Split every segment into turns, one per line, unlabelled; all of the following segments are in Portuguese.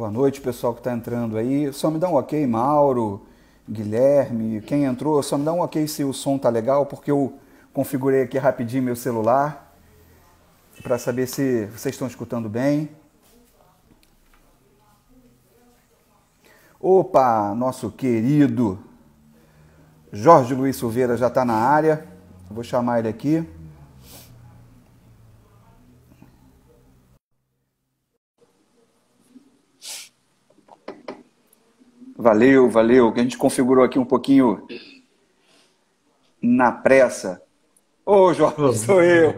Boa noite, pessoal que está entrando aí. Só me dá um ok, Mauro, Guilherme, quem entrou, só me dá um ok se o som tá legal, porque eu configurei aqui rapidinho meu celular para saber se vocês estão escutando bem. Opa, nosso querido Jorge Luiz Silveira já está na área. Vou chamar ele aqui. Valeu, valeu, que a gente configurou aqui um pouquinho na pressa. Ô, Jorge,
Ô,
sou eu.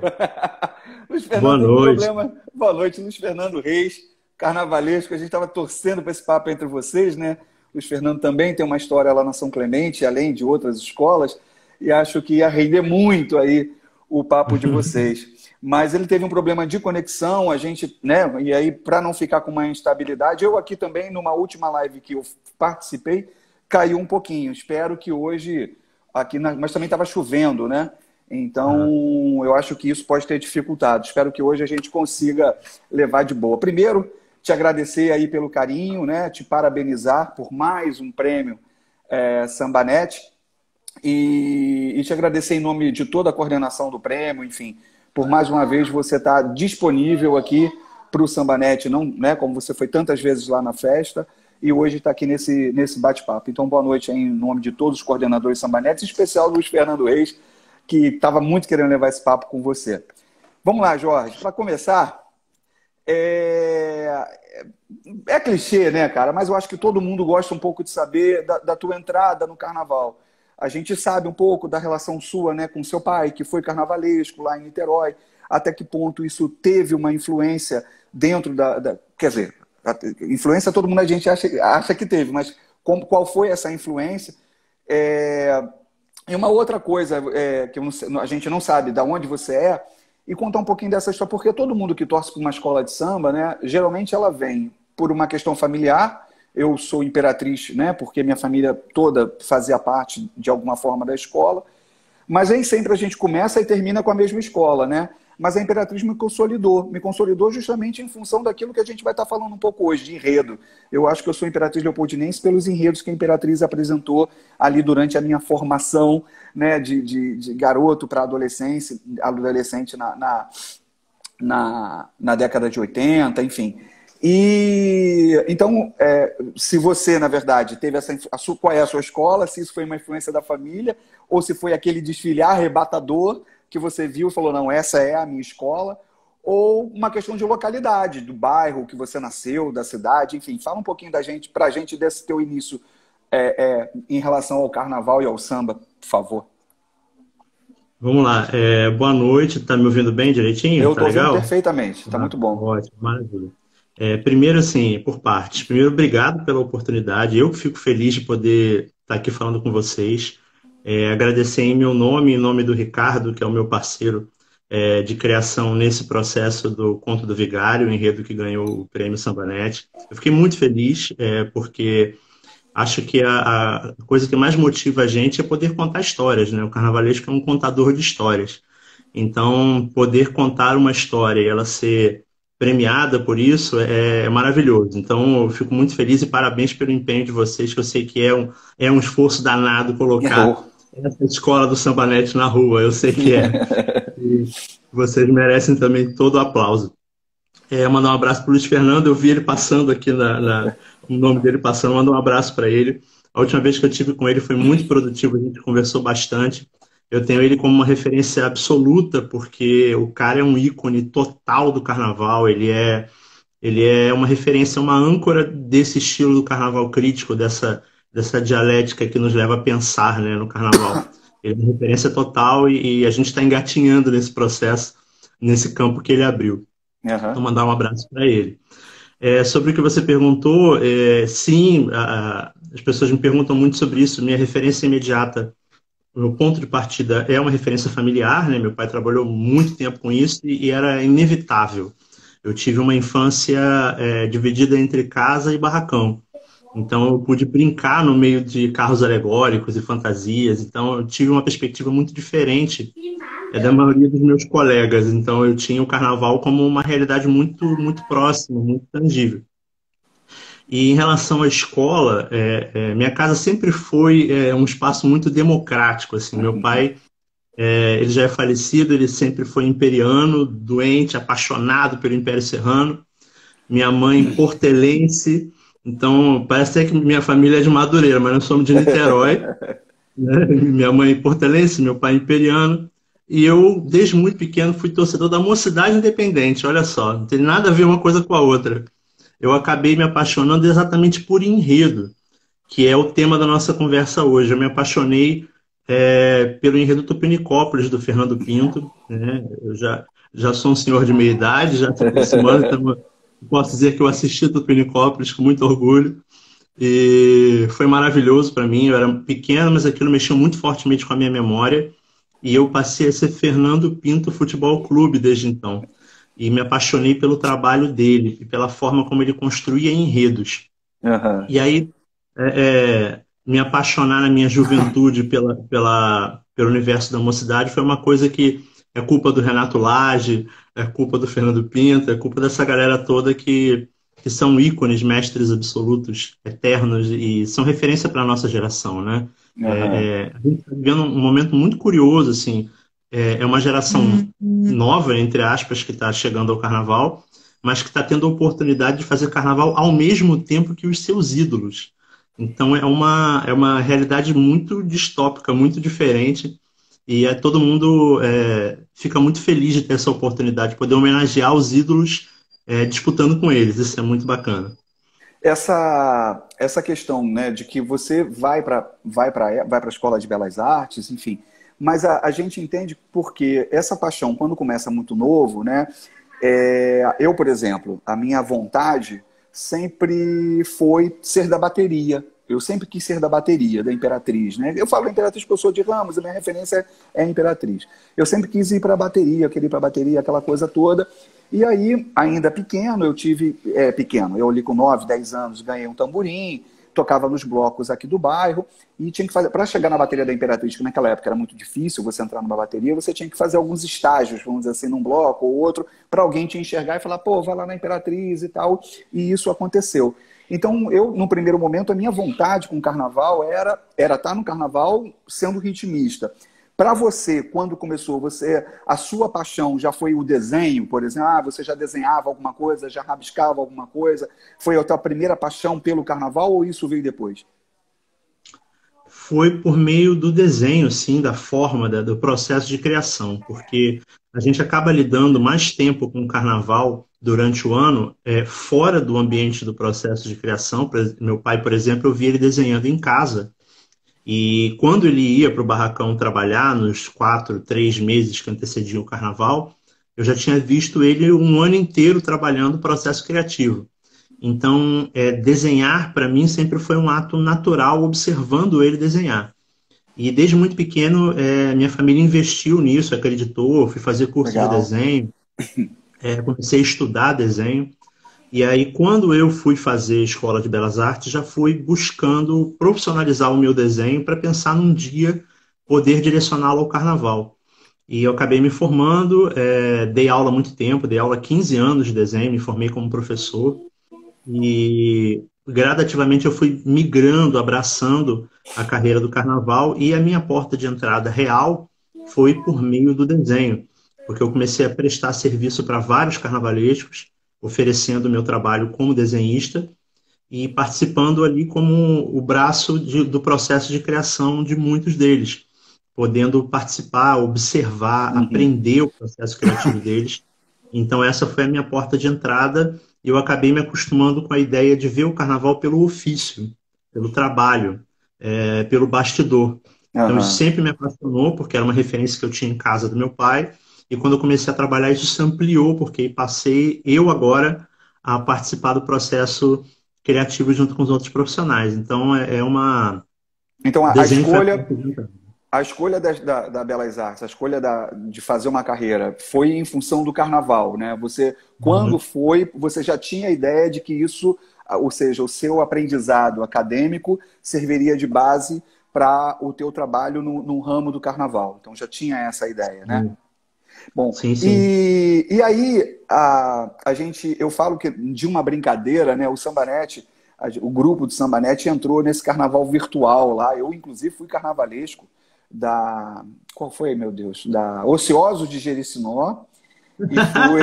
Luiz
boa
Fernando teve
noite.
problema. Boa noite, Luiz Fernando Reis, carnavalesco. A gente estava torcendo para esse papo entre vocês, né? Luiz Fernando também tem uma história lá na São Clemente, além de outras escolas, e acho que ia render muito aí o papo de vocês. Mas ele teve um problema de conexão, a gente, né? E aí, para não ficar com uma instabilidade, eu aqui também, numa última live que eu participei, caiu um pouquinho. Espero que hoje, aqui, mas também estava chovendo, né?
Ah,
Então, eu acho que isso pode ter dificultado. Espero que hoje a gente consiga levar de boa. Primeiro, te agradecer aí pelo carinho, né? Te parabenizar por mais um prêmio Sambanet e te agradecer em nome de toda a coordenação do prêmio, enfim, por mais uma vez você estar disponível aqui para o Sambanet, não, né? Como você foi tantas vezes lá na festa e hoje está aqui nesse bate-papo. Então, boa noite aí, em nome de todos os coordenadores Sambanet, em especial do Luiz Fernando Reis, que estava muito querendo levar esse papo com você. Vamos lá, Jorge. Para começar, é... é clichê, né, cara? Mas eu acho que todo mundo gosta um pouco de saber da tua entrada no carnaval. A gente sabe um pouco da relação sua, né, com seu pai, que foi carnavalesco lá em Niterói. Até que ponto isso teve uma influência dentro quer dizer, influência todo mundo a gente acha que teve, mas qual foi essa influência? É... E uma outra coisa que a gente não sabe de onde você é, e contar um pouquinho dessa história, porque todo mundo que torce para uma escola de samba, né, geralmente ela vem por uma questão familiar. Eu sou imperatriz, né, porque minha família toda fazia parte de alguma forma da escola, mas nem sempre a gente começa e termina com a mesma escola, né? Mas a Imperatriz me consolidou justamente em função daquilo que a gente vai estar falando um pouco hoje, de enredo. Eu acho que eu sou Imperatriz Leopoldinense pelos enredos que a Imperatriz apresentou ali durante a minha formação, né, de garoto para adolescente na década de 80, enfim. E então, se você, na verdade, teve qual é a sua escola, se isso foi uma influência da família, ou se foi aquele desfile arrebatador que você viu e falou, não, essa é a minha escola, ou uma questão de localidade, do bairro que você nasceu, da cidade, enfim, fala um pouquinho pra gente desse teu início em relação ao carnaval e ao samba, por favor.
vamos lá. Boa noite. Tá me ouvindo bem direitinho?
Eu
Tá
estou ouvindo
legal?
perfeitamente, está
Ah,
muito bom.
ótimo, maravilha. Primeiro, assim, por partes. Primeiro, obrigado pela oportunidade. Eu que fico feliz de poder estar aqui falando com vocês. Agradecer em meu nome, em nome do Ricardo, que é o meu parceiro de criação nesse processo do Conto do Vigário, o enredo que ganhou o prêmio Sambanet. Eu fiquei muito feliz, porque acho que a coisa que mais motiva a gente é poder contar histórias, né? O carnavalesco é um contador de histórias. Então, poder contar uma história e ela ser premiada por isso é maravilhoso. Então, eu fico muito feliz e parabéns pelo empenho de vocês, que eu sei que é um esforço danado colocar
Errou.
essa escola do Sambanete na rua, eu sei que é. E vocês merecem também todo o aplauso. Mandar um abraço para o Luiz Fernando. Eu vi ele passando aqui o nome dele passando. Mandar um abraço para ele. A última vez que eu tive com ele foi muito produtivo. A gente conversou bastante. Eu tenho ele como uma referência absoluta porque o cara é um ícone total do carnaval. Ele é uma referência, uma âncora desse estilo do carnaval crítico, dessa dialética que nos leva a pensar, né, no carnaval. Ele é uma referência total e a gente está engatinhando nesse processo, nesse campo que ele abriu. Então,
Aham.
mandar um abraço para ele. Sobre o que você perguntou, sim, as pessoas me perguntam muito sobre isso. Minha referência imediata, o meu ponto de partida é uma referência familiar, né? Meu pai trabalhou muito tempo com isso e era inevitável. Eu tive uma infância dividida entre casa e barracão. Então, eu pude brincar no meio de carros alegóricos e fantasias. Então, eu tive uma perspectiva muito diferente da maioria dos meus colegas. Então, eu tinha o carnaval como uma realidade muito, muito próxima, muito tangível. E em relação à escola, minha casa sempre foi um espaço muito democrático, assim. Meu pai, ele já é falecido, ele sempre foi imperiano, doente, apaixonado pelo Império Serrano. Minha mãe, portelense. Então, parece até que minha família é de Madureira, mas nós somos de Niterói, né? Minha mãe portelense, meu pai imperiano. E eu, desde muito pequeno, fui torcedor da Mocidade Independente. Olha só, não tem nada a ver uma coisa com a outra. Eu acabei me apaixonando exatamente por enredo, que é o tema da nossa conversa hoje. Eu me apaixonei pelo enredo Tupinicópolis, do Fernando Pinto, né? Já sou um senhor de meia idade, já se aproximando, então posso dizer que eu assisti Tupinicópolis com muito orgulho. E foi maravilhoso para mim. Eu era pequeno, mas aquilo mexeu muito fortemente com a minha memória. E eu passei a ser Fernando Pinto Futebol Clube desde então. E me apaixonei pelo trabalho dele e pela forma como ele construía enredos.
Aham.
E aí, me apaixonar na minha juventude pelo universo da mocidade foi uma coisa que é culpa do Renato Lage, é culpa do Fernando Pinto, é culpa dessa galera toda que são ícones, mestres absolutos, eternos e são referência para a nossa geração, né?
Aham.
A gente está vivendo um momento muito curioso, assim. É uma geração nova, entre aspas, que está chegando ao carnaval, mas que está tendo a oportunidade de fazer carnaval ao mesmo tempo que os seus ídolos. Então é uma realidade muito distópica, muito diferente, e todo mundo fica muito feliz de ter essa oportunidade de poder homenagear os ídolos disputando com eles. Isso é muito bacana.
Essa questão, né, de que você vai para a escola de belas artes, enfim, mas a gente entende porque essa paixão, quando começa muito novo, né, eu, por exemplo, a minha vontade sempre foi ser da bateria. Eu sempre quis ser da bateria, da Imperatriz, né? Eu falo Imperatriz porque eu sou de Ramos, a minha referência é a Imperatriz. Eu sempre quis ir para a bateria, queria ir para a bateria, aquela coisa toda. E aí, ainda pequeno, pequeno, eu ali com 9, 10 anos, ganhei um tamborim, tocava nos blocos aqui do bairro e tinha que fazer, para chegar na bateria da Imperatriz, que naquela época era muito difícil você entrar numa bateria, você tinha que fazer alguns estágios, vamos dizer assim, num bloco ou outro, para alguém te enxergar e falar, pô, vai lá na Imperatriz e tal, e isso aconteceu. Então, eu, no primeiro momento, a minha vontade com o carnaval era estar no carnaval sendo ritmista. Para você, quando começou, a sua paixão já foi o desenho, por exemplo? Ah, você já desenhava alguma coisa, já rabiscava alguma coisa? Foi a tua primeira paixão pelo carnaval ou isso veio depois?
Foi por meio do desenho, sim, da forma, do processo de criação, porque a gente acaba lidando mais tempo com o carnaval durante o ano, fora do ambiente do processo de criação. Meu pai, por exemplo, eu via ele desenhando em casa. E quando ele ia para o barracão trabalhar, nos 3 meses que antecediam o carnaval, eu já tinha visto ele um ano inteiro trabalhando o processo criativo. Então, desenhar para mim sempre foi um ato natural, observando ele desenhar. E desde muito pequeno, minha família investiu nisso, acreditou, fui fazer curso de
Legal.
desenho, comecei a estudar desenho. E aí, quando eu fui fazer Escola de Belas Artes, já fui buscando profissionalizar o meu desenho para pensar num dia poder direcioná-lo ao carnaval. E eu acabei me formando, dei aula há muito tempo, dei aula há 15 anos de desenho, me formei como professor. E gradativamente eu fui migrando, abraçando a carreira do carnaval, e a minha porta de entrada real foi por meio do desenho, porque eu comecei a prestar serviço para vários carnavalescos, oferecendo meu trabalho como desenhista e participando ali como o braço do processo de criação de muitos deles, podendo participar, observar,
Uhum.
aprender o processo criativo deles. Então, essa foi a minha porta de entrada e eu acabei me acostumando com a ideia de ver o carnaval pelo ofício, pelo trabalho, pelo bastidor. Então, isso
Aham.
sempre me apaixonou, porque era uma referência que eu tinha em casa do meu pai. E quando eu comecei a trabalhar, isso se ampliou, porque passei eu agora a participar do processo criativo junto com os outros profissionais. Então,
Então,
o desenho foi a porta de entrada.
a escolha da Belas Artes, a escolha de fazer uma carreira foi em função do carnaval, né? Você, quando
Uhum.
foi, você já tinha a ideia de que isso, ou seja, o seu aprendizado acadêmico serviria de base para o teu trabalho no ramo do carnaval. Então já tinha essa ideia, né?
Sim,
Bom,
sim, sim.
e aí eu falo que de uma brincadeira, né? O Sambanete, o grupo do Sambanet entrou nesse carnaval virtual lá. Eu, inclusive, fui carnavalesco da... Qual foi, meu Deus? Da Ociosos de Jericinó. E fui,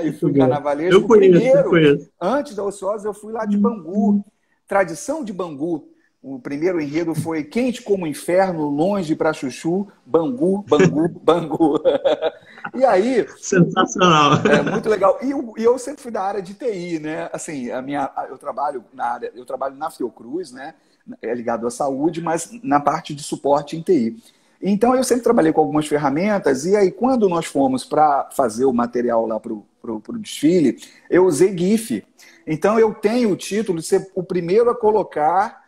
e fui
Muito bom.
carnavalesco.
Eu
O
conheço, eu
primeiro,
conheço.
antes da Ociosa, eu fui lá de Bangu. Tradição de Bangu. O primeiro enredo foi Quente como Inferno, Longe pra Chuchu, Bangu, Bangu, Bangu. E aí,
Sensacional.
é muito legal. E eu sempre fui da área de TI, né? Assim, eu trabalho na área, eu trabalho na Fiocruz, né? É ligado à saúde, mas na parte de suporte em TI. Então eu sempre trabalhei com algumas ferramentas, e aí quando nós fomos para fazer o material lá para o desfile, eu usei GIF. Então eu tenho o título de ser o primeiro a colocar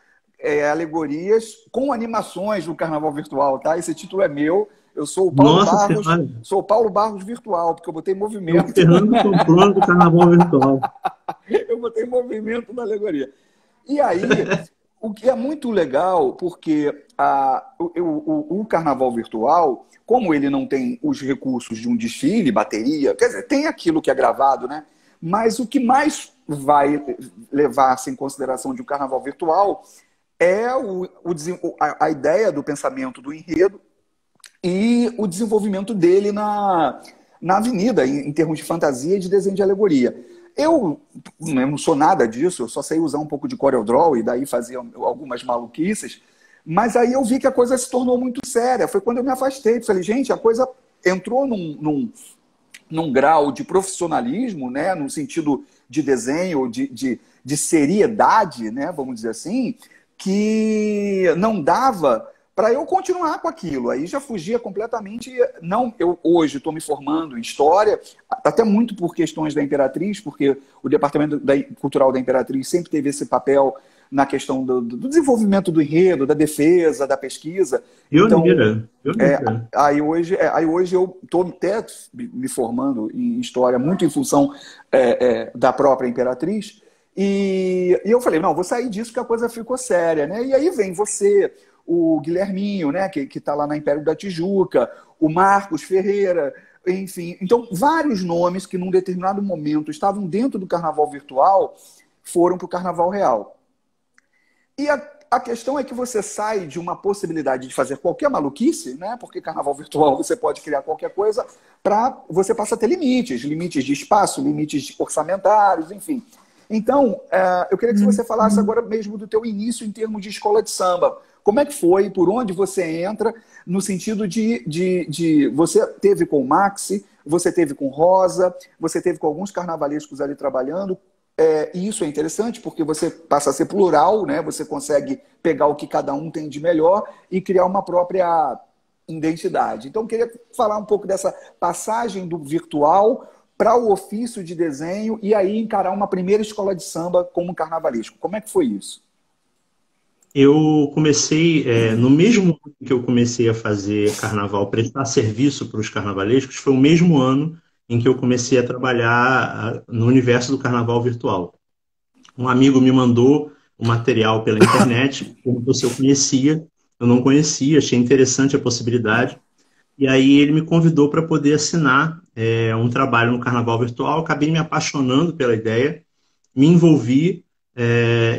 alegorias com animações no Carnaval Virtual, tá? Esse título é meu. Eu sou o Paulo
Nossa
Barros,
Senhora.
sou o Paulo Barros virtual, porque eu botei
É o
movimento.
Fernando Pamplona do Carnaval Virtual.
Eu botei movimento na alegoria. E aí, o que é muito legal, porque o carnaval virtual, como ele não tem os recursos de um desfile, bateria, quer dizer, tem aquilo que é gravado, né? Mas o que mais vai levar-se em consideração de um carnaval virtual é a ideia do pensamento do enredo e o desenvolvimento dele na avenida, em termos de fantasia e de desenho de alegoria. Eu não sou nada disso, eu só sei usar um pouco de CorelDRAW e daí fazia algumas maluquices, mas aí eu vi que a coisa se tornou muito séria. Foi quando eu me afastei. Falei, gente, a coisa entrou num grau de profissionalismo, né, no sentido de desenho, de seriedade, né, vamos dizer assim, que não dava para eu continuar com aquilo. Aí já fugia completamente. Não, eu hoje estou me formando em História, até muito por questões da Imperatriz, porque o Departamento Cultural da Imperatriz sempre teve esse papel na questão do desenvolvimento do enredo, da defesa, da pesquisa. Então,
Pioneira, pioneira.
aí hoje eu estou até me formando em História, muito em função da própria Imperatriz, e eu falei, não, vou sair disso que a coisa ficou séria, né? E aí vem você, o Guilherminho, né, que está lá na Império da Tijuca, o Marcos Ferreira, enfim. Então, vários nomes que num determinado momento estavam dentro do carnaval virtual foram para o carnaval real. E a questão é que você sai de uma possibilidade de fazer qualquer maluquice, né? Porque carnaval virtual você pode criar qualquer coisa, para você passa a ter limites de espaço, limites orçamentários, enfim. Então, eu queria que você falasse agora mesmo do teu início em termos de escola de samba. Como é que foi? Por onde você entra? No sentido de você teve com o Maxi, você teve com Rosa, você teve com alguns carnavalescos ali trabalhando. E isso é interessante porque você passa a ser plural, né? Você consegue pegar o que cada um tem de melhor e criar uma própria identidade. Então, eu queria falar um pouco dessa passagem do virtual para o ofício de desenho e aí encarar uma primeira escola de samba como carnavalesco. Como é que foi isso?
Eu comecei, no mesmo ano que eu comecei a fazer carnaval, prestar serviço para os carnavalescos, foi o mesmo ano em que eu comecei a trabalhar no universo do carnaval virtual. Um amigo me mandou o material pela internet, perguntou se eu conhecia, eu não conhecia, achei interessante a possibilidade, e aí ele me convidou para poder assinar um trabalho no carnaval virtual, acabei me apaixonando pela ideia, me envolvi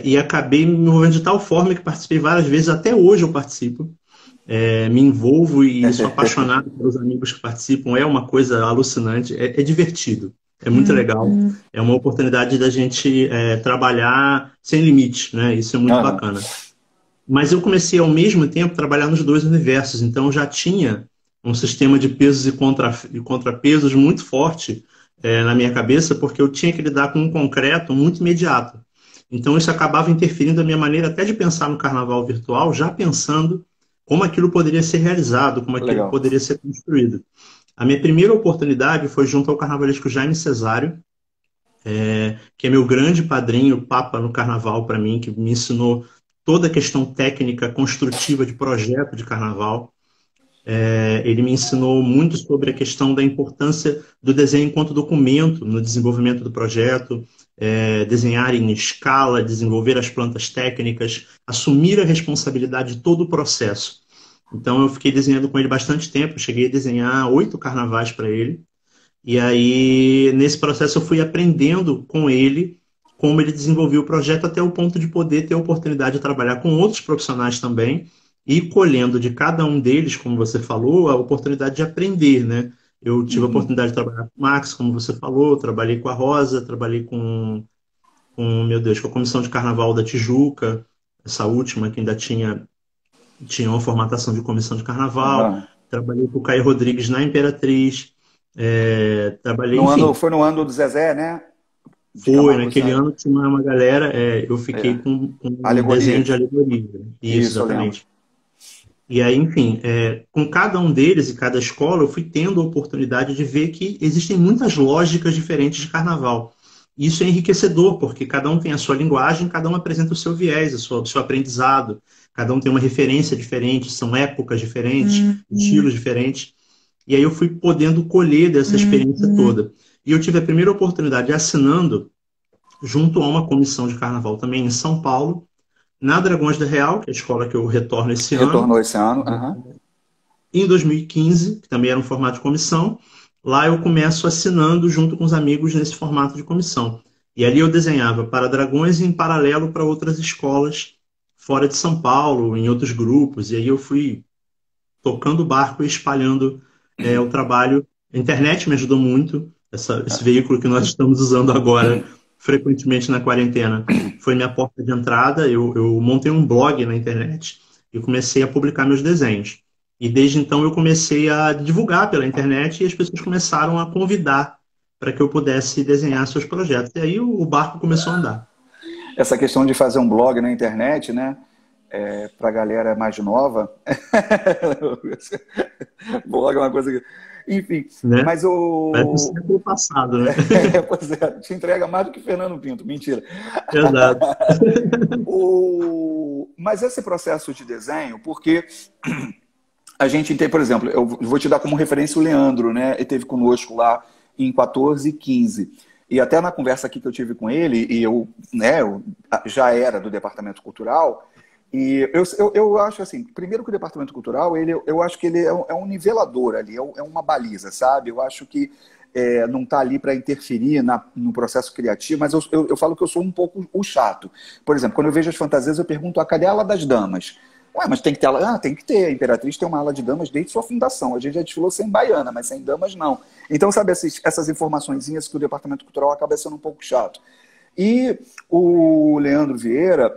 e acabei me envolvendo de tal forma que participei várias vezes, até hoje eu participo, me envolvo e sou apaixonado pelos amigos que participam, é uma coisa alucinante, é divertido, é muito legal, é uma oportunidade da gente trabalhar sem limite, né? Isso é muito
Aham.
bacana. Mas eu comecei ao mesmo tempo a trabalhar nos dois universos, então eu já tinha um sistema de pesos e contrapesos muito forte na minha cabeça, porque eu tinha que lidar com um concreto muito imediato. Então isso acabava interferindo na minha maneira até de pensar no carnaval virtual, já pensando como aquilo poderia ser realizado, como aquilo
Legal.
poderia ser construído. A minha primeira oportunidade foi junto ao carnavalesco Jaime Cesário, que é meu grande padrinho, papa no carnaval para mim, que me ensinou toda a questão técnica, construtiva de projeto de carnaval. Ele me ensinou muito sobre a questão da importância do desenho enquanto documento no desenvolvimento do projeto, desenhar em escala, desenvolver as plantas técnicas, assumir a responsabilidade de todo o processo. Então eu fiquei desenhando com ele bastante tempo, eu cheguei a desenhar 8 carnavais para ele, e aí nesse processo eu fui aprendendo com ele como ele desenvolveu o projeto até o ponto de poder ter a oportunidade de trabalhar com outros profissionais também e colhendo de cada um deles, como você falou, a oportunidade de aprender, né? Eu tive a
Uhum.
oportunidade de trabalhar com o Max, como você falou, trabalhei com a Rosa, trabalhei meu Deus, com a Comissão de Carnaval da Tijuca, essa última que ainda tinha uma formatação de comissão de carnaval,
Aham.
trabalhei com o Caio Rodrigues na Imperatriz, trabalhei, enfim,
Foi no ano do Zezé, né? De
foi,
Camargo
naquele
Luciano.
ano tinha uma galera, eu
É.
fiquei com um desenho de
Alegorias.
alegoria, né? Isso,
Isso, eu lembro.
exatamente. E aí, enfim, com cada um deles e cada escola, eu fui tendo a oportunidade de ver que existem muitas lógicas diferentes de carnaval. Isso é enriquecedor, porque cada um tem a sua linguagem, cada um apresenta o seu viés, o seu aprendizado, cada um tem uma referência diferente, são épocas diferentes, estilos diferentes. E aí eu fui podendo colher dessa experiência toda. E eu tive a primeira oportunidade assinando junto a uma comissão de carnaval também em São Paulo, na Dragões da Real, que é a escola que eu retorno esse ano,
Retornou esse ano. Aham.
em 2015, que também era um formato de comissão. Lá eu começo assinando junto com os amigos nesse formato de comissão. E ali eu desenhava para Dragões e em paralelo para outras escolas fora de São Paulo, em outros grupos. E aí eu fui tocando o barco e espalhando o trabalho. A internet me ajudou muito. Esse veículo que nós estamos usando agora, frequentemente na quarentena, foi minha porta de entrada. Eu montei um blog na internet e comecei a publicar meus desenhos. E desde então eu comecei a divulgar pela internet e as pessoas começaram a convidar para que eu pudesse desenhar seus projetos. E aí o barco começou a andar.
Essa questão de fazer um blog na internet, né? Para a galera mais nova. Blog é uma coisa que. Enfim,
Né?
mas
Parece um
o.
século passado, né?
Pois é, te entrega mais do que Fernando Pinto, mentira.
Exato.
Mas esse processo de desenho, porque a gente tem, por exemplo, eu vou te dar como referência o Leandro, né? Ele esteve conosco lá em 14 e 15. E até na conversa aqui que eu tive com ele, e eu já era do departamento cultural, e eu acho assim, primeiro que o departamento cultural, eu acho que ele é um nivelador ali, é uma baliza, sabe? Eu acho que não está ali para interferir no processo criativo, mas eu falo que eu sou um pouco o chato. Por exemplo, quando eu vejo as fantasias, eu pergunto a cadê a ala das damas? Ué, mas tem que ter ela. Ah, tem que ter. A Imperatriz tem uma ala de damas desde sua fundação. A gente já desfilou sem baiana, mas sem damas não. Então, sabe, essas informaçõezinhas que o departamento cultural acaba sendo um pouco chato. E o Leandro Vieira,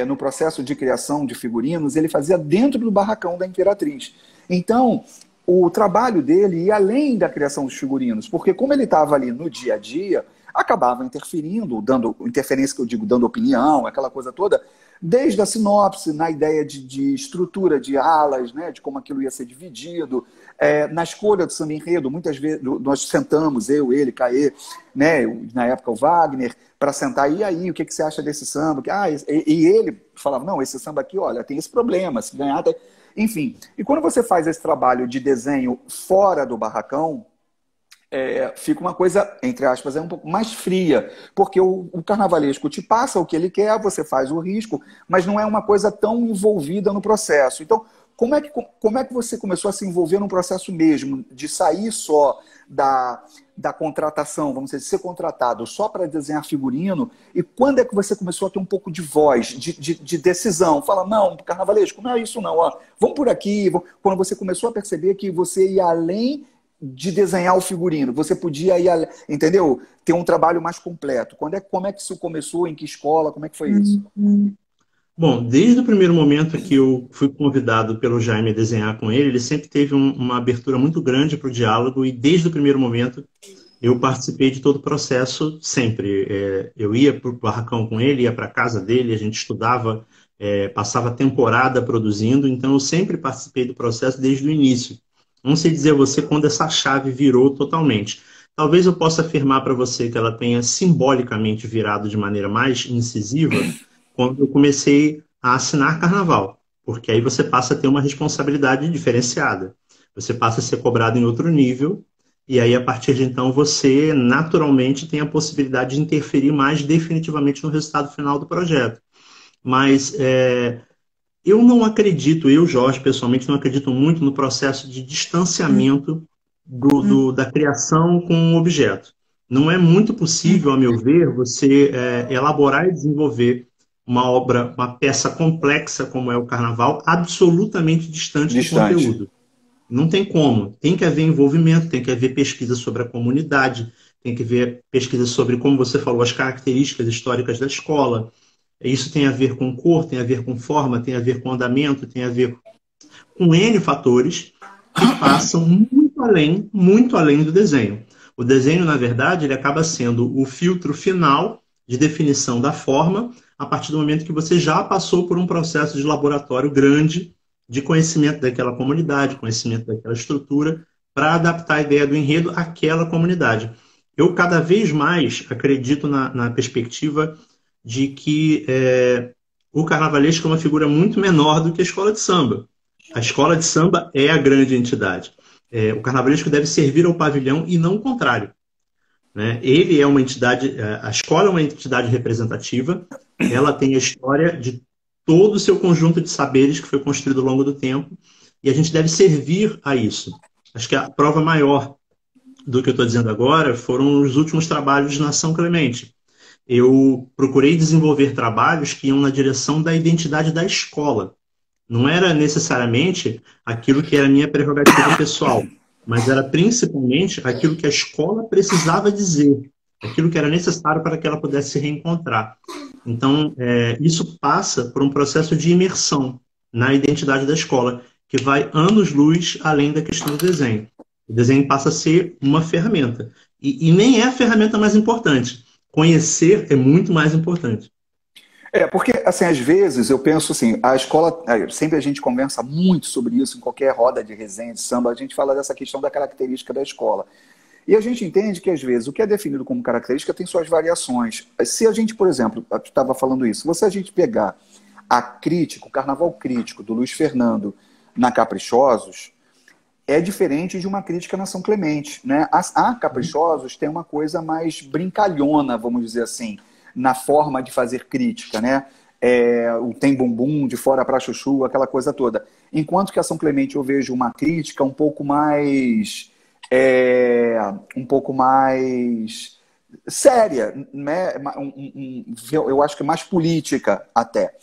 no processo de criação de figurinos, ele fazia dentro do barracão da Imperatriz. Então, o trabalho dele ia além da criação dos figurinos, porque como ele estava ali no dia a dia, acabava interferindo, dando interferência que eu digo, dando opinião, aquela coisa toda, desde a sinopse, na ideia de estrutura de alas, né, de como aquilo ia ser dividido, na escolha do samba enredo, muitas vezes nós sentamos, eu, ele, Caê, né, na época o Wagner, para sentar, e aí, o que você acha desse samba? E ele falava, não, esse samba aqui, olha, tem esse problema, se ganhar... Enfim, e quando você faz esse trabalho de desenho fora do barracão, fica uma coisa, entre aspas, um pouco mais fria, porque o carnavalesco te passa o que ele quer, você faz o risco, mas não é uma coisa tão envolvida no processo. Então, como é que você começou a se envolver no processo mesmo, de sair só da contratação, vamos dizer, de ser contratado só para desenhar figurino, e quando é que você começou a ter um pouco de voz, de decisão? Fala, não, carnavalesco, não é isso não, ó, vamos por aqui. Quando você começou a perceber que você ia além de desenhar o figurino, você podia ir, entendeu? Ter um trabalho mais completo. Como é que isso começou? Em que escola? Como é que foi isso?
Bom, desde o primeiro momento que eu fui convidado pelo Jaime a desenhar com ele, ele sempre teve uma abertura muito grande para o diálogo e desde o primeiro momento eu participei de todo o processo sempre. Eu ia para o barracão com ele, ia para a casa dele, a gente estudava, passava temporada produzindo, então eu sempre participei do processo desde o início. Não sei dizer a você quando essa chave virou totalmente. Talvez eu possa afirmar para você que ela tenha simbolicamente virado de maneira mais incisiva quando eu comecei a assinar carnaval, porque aí você passa a ter uma responsabilidade diferenciada. Você passa a ser cobrado em outro nível, e aí a partir de então você naturalmente tem a possibilidade de interferir mais definitivamente no resultado final do projeto. Mas eu não acredito, eu, Jorge, pessoalmente, não acredito muito no processo de distanciamento da criação com o objeto. não é muito possível, a meu ver, você elaborar e desenvolver uma obra, uma peça complexa como é o Carnaval, absolutamente distante do
Distante.
conteúdo. Não tem como. Tem que haver envolvimento, tem que haver pesquisa sobre a comunidade, tem que haver pesquisa sobre, como você falou, as características históricas da escola. Isso tem a ver com cor, tem a ver com forma, tem a ver com andamento, tem a ver com N fatores que passam muito além do desenho. O desenho, na verdade, ele acaba sendo o filtro final de definição da forma a partir do momento que você já passou por um processo de laboratório grande de conhecimento daquela comunidade, conhecimento daquela estrutura, para adaptar a ideia do enredo àquela comunidade. Eu cada vez mais acredito na perspectiva de que o carnavalesco é uma figura muito menor do que a escola de samba. A escola de samba é a grande entidade. O carnavalesco deve servir ao pavilhão e não o contrário, né? Ele é uma entidade, a escola é uma entidade representativa, ela tem a história de todo o seu conjunto de saberes que foi construído ao longo do tempo e a gente deve servir a isso. Acho que a prova maior do que eu estou dizendo agora foram os últimos trabalhos na São Clemente. Eu procurei desenvolver trabalhos que iam na direção da identidade da escola. Não era necessariamente aquilo que era minha prerrogativa pessoal, mas era principalmente aquilo que a escola precisava dizer, aquilo que era necessário para que ela pudesse se reencontrar. Então, isso passa por um processo de imersão na identidade da escola, que vai anos-luz além da questão do desenho. O desenho passa a ser uma ferramenta. E nem é a ferramenta mais importante. Conhecer é muito mais importante.
Porque, assim, às vezes eu penso assim, a escola, sempre a gente conversa muito sobre isso em qualquer roda de resenha, de samba, a gente fala dessa questão da característica da escola. E a gente entende que, às vezes, o que é definido como característica tem suas variações. Se a gente, por exemplo, estava falando isso, se a gente pegar a crítica, o Carnaval Crítico, do Luiz Fernando, na Caprichosos, é diferente de uma crítica na São Clemente, né? A Caprichosos tem uma coisa mais brincalhona, vamos dizer assim, na forma de fazer crítica, né? O tem bumbum, de fora para chuchu, aquela coisa toda. Enquanto que a São Clemente eu vejo uma crítica um pouco mais séria, né? Eu acho que mais política até.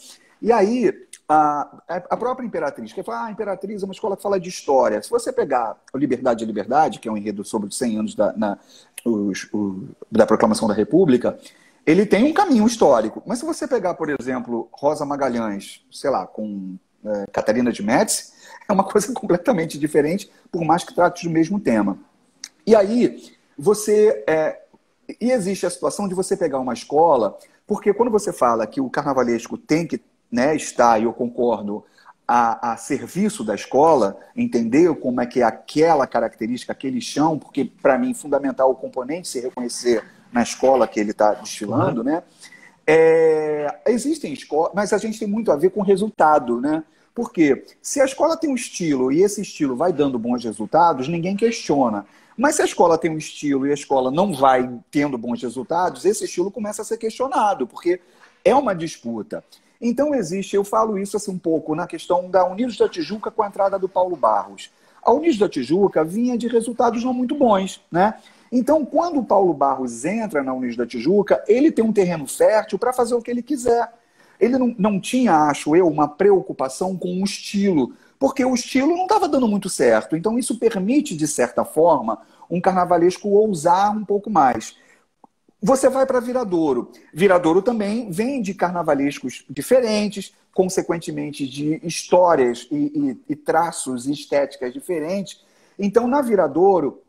E aí, a própria Imperatriz, que fala, a Imperatriz é uma escola que fala de história. Se você pegar o Liberdade é Liberdade, que é um enredo sobre os 100 anos da Proclamação da República, ele tem um caminho histórico. Mas se você pegar, por exemplo, Rosa Magalhães, sei lá, com Catarina de Médici, é uma coisa completamente diferente, por mais que trate do mesmo tema. E aí, e existe a situação de você pegar uma escola, porque quando você fala que o carnavalesco tem que, né, estar, e eu concordo, a serviço da escola, entender como é que é aquela característica, aquele chão, porque para mim é fundamental o componente se reconhecer na escola que ele está desfilando, né? Existem escolas, mas a gente tem muito a ver com o resultado, né? Porque se a escola tem um estilo e esse estilo vai dando bons resultados, ninguém questiona. Mas se a escola tem um estilo e a escola não vai tendo bons resultados, esse estilo começa a ser questionado, porque é uma disputa. Então eu falo isso assim um pouco na questão da Unidos da Tijuca com a entrada do Paulo Barros. A Unidos da Tijuca vinha de resultados não muito bons, né? Então, quando o Paulo Barros entra na Unidos da Tijuca, ele tem um terreno fértil para fazer o que ele quiser. Ele não tinha, acho eu, uma preocupação com o estilo, porque o estilo não estava dando muito certo. Então, isso permite, de certa forma, um carnavalesco ousar um pouco mais. Você vai para Viradouro. Viradouro também vem de carnavalescos diferentes, consequentemente de histórias e traços e estéticas diferentes. Então, na Viradouro,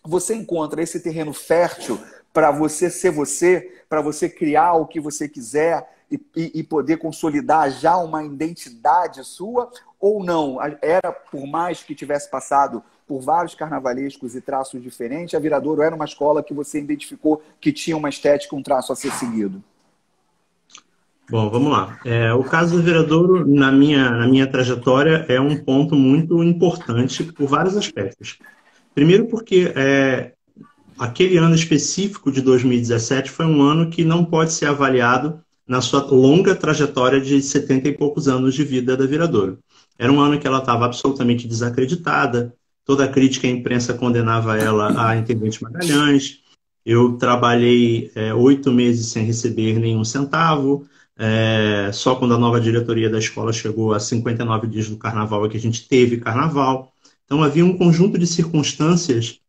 você encontra esse terreno fértil para você ser você, para você criar o que você quiser e poder consolidar já uma identidade sua, ou não? Era, por mais que tivesse passado por vários carnavalescos e traços diferentes, a Viradouro era uma escola que você identificou que tinha uma estética, um traço a ser seguido?
Bom, vamos lá. O caso do Viradouro, na minha trajetória, é um ponto muito importante por vários aspectos. Primeiro porque aquele ano específico de 2017 foi um ano que não pode ser avaliado na sua longa trajetória de 70 e poucos anos de vida da Viradouro. Era um ano que ela estava absolutamente desacreditada, toda a crítica à imprensa condenava ela a Intendente Magalhães, Eu trabalhei 8 meses sem receber nenhum centavo. Só quando a nova diretoria da escola chegou a 59 dias do carnaval é que a gente teve carnaval. Então havia um conjunto de circunstâncias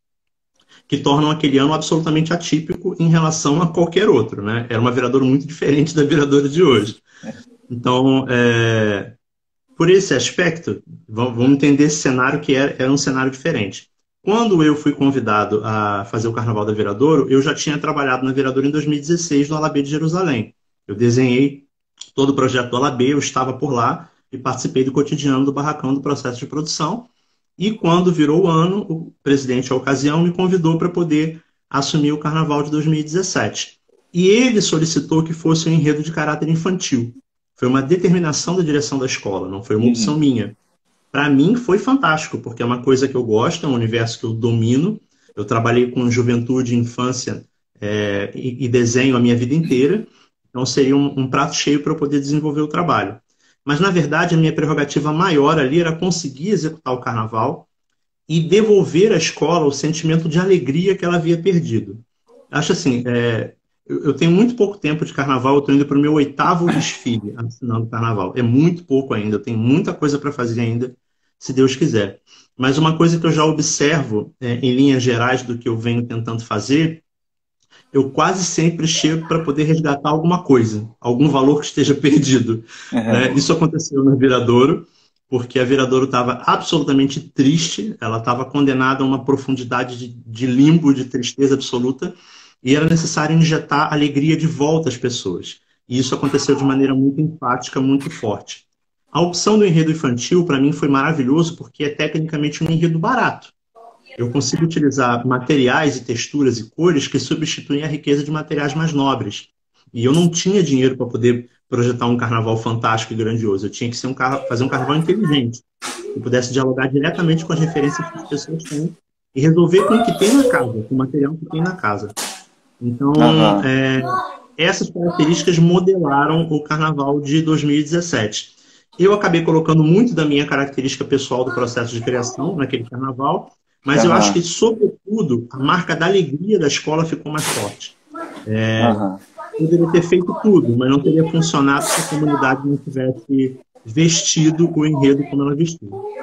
que tornam aquele ano absolutamente atípico em relação a qualquer outro, né? Era uma Viradouro muito diferente da Viradouro de hoje. Então, por esse aspecto, vamos entender esse cenário que era um cenário diferente. Quando eu fui convidado a fazer o Carnaval da Viradouro, eu já tinha trabalhado na Viradouro em 2016 no Alabê de Jerusalém. Eu desenhei todo o projeto do Alabê, eu estava por lá e participei do cotidiano do barracão do processo de produção. E quando virou o ano, o presidente, à ocasião, me convidou para poder assumir o Carnaval de 2017. E ele solicitou que fosse um enredo de caráter infantil. Foi uma determinação da direção da escola, não foi uma opção minha. Para mim foi fantástico, porque é uma coisa que eu gosto, é um universo que eu domino. Eu trabalhei com juventude, infância e desenho a minha vida inteira. Então seria um prato cheio para eu poder desenvolver o trabalho. Mas, na verdade, a minha prerrogativa maior ali era conseguir executar o carnaval e devolver à escola o sentimento de alegria que ela havia perdido. Acho assim, eu tenho muito pouco tempo de carnaval, eu estou indo para o meu 8º desfile assinando o carnaval. É muito pouco ainda, eu tenho muita coisa para fazer ainda, se Deus quiser. Mas uma coisa que eu já observo, em linhas gerais do que eu venho tentando fazer, eu quase sempre chego para poder resgatar alguma coisa, algum valor que esteja perdido. Né? Isso aconteceu na Viradouro, porque a Viradouro estava absolutamente triste, ela estava condenada a uma profundidade de limbo, de tristeza absoluta, e era necessário injetar alegria de volta às pessoas. E isso aconteceu de maneira muito enfática, muito forte. A opção do enredo infantil, para mim, foi maravilhoso, porque é tecnicamente um enredo barato. Eu consigo utilizar materiais e texturas e cores que substituem a riqueza de materiais mais nobres. E eu não tinha dinheiro para poder projetar um carnaval fantástico e grandioso. Eu tinha que fazer um carnaval inteligente, que pudesse dialogar diretamente com as referências que as pessoas têm e resolver com o que tem na casa, com o material que tem na casa. Então, essas características modelaram o carnaval de 2017. Eu acabei colocando muito da minha característica pessoal do processo de criação naquele carnaval, mas eu acho que, sobretudo, a marca da alegria da escola ficou mais forte. Poderia ter feito tudo, mas não teria funcionado se a comunidade não tivesse vestido o enredo como ela vestiu.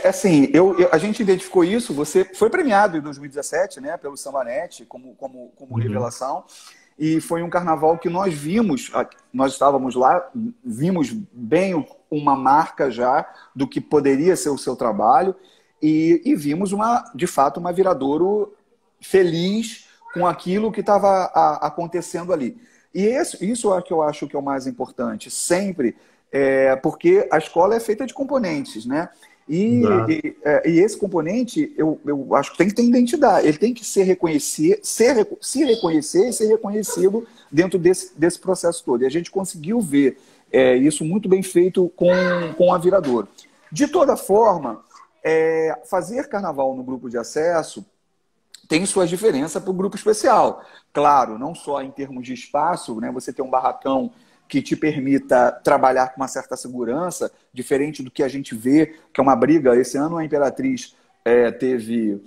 Assim, a gente identificou isso, você foi premiado em 2017, né, pelo Sambanet, como revelação, e foi um carnaval que nós vimos, nós estávamos lá, vimos bem uma marca já do que poderia ser o seu trabalho, e vimos, de fato, uma Viradouro feliz com aquilo que estava acontecendo ali. E isso é que eu acho que é o mais importante, sempre, porque a escola é feita de componentes, né? E esse componente, eu acho que tem que ter identidade, ele tem que se reconhecer e ser reconhecido dentro desse processo todo. E a gente conseguiu ver isso muito bem feito com a Viradouro. De toda forma, fazer carnaval no grupo de acesso tem suas diferenças para o grupo especial. Claro, não só em termos de espaço, né, você ter um barracão que te permita trabalhar com uma certa segurança, diferente do que a gente vê, que é uma briga. Esse ano a Imperatriz teve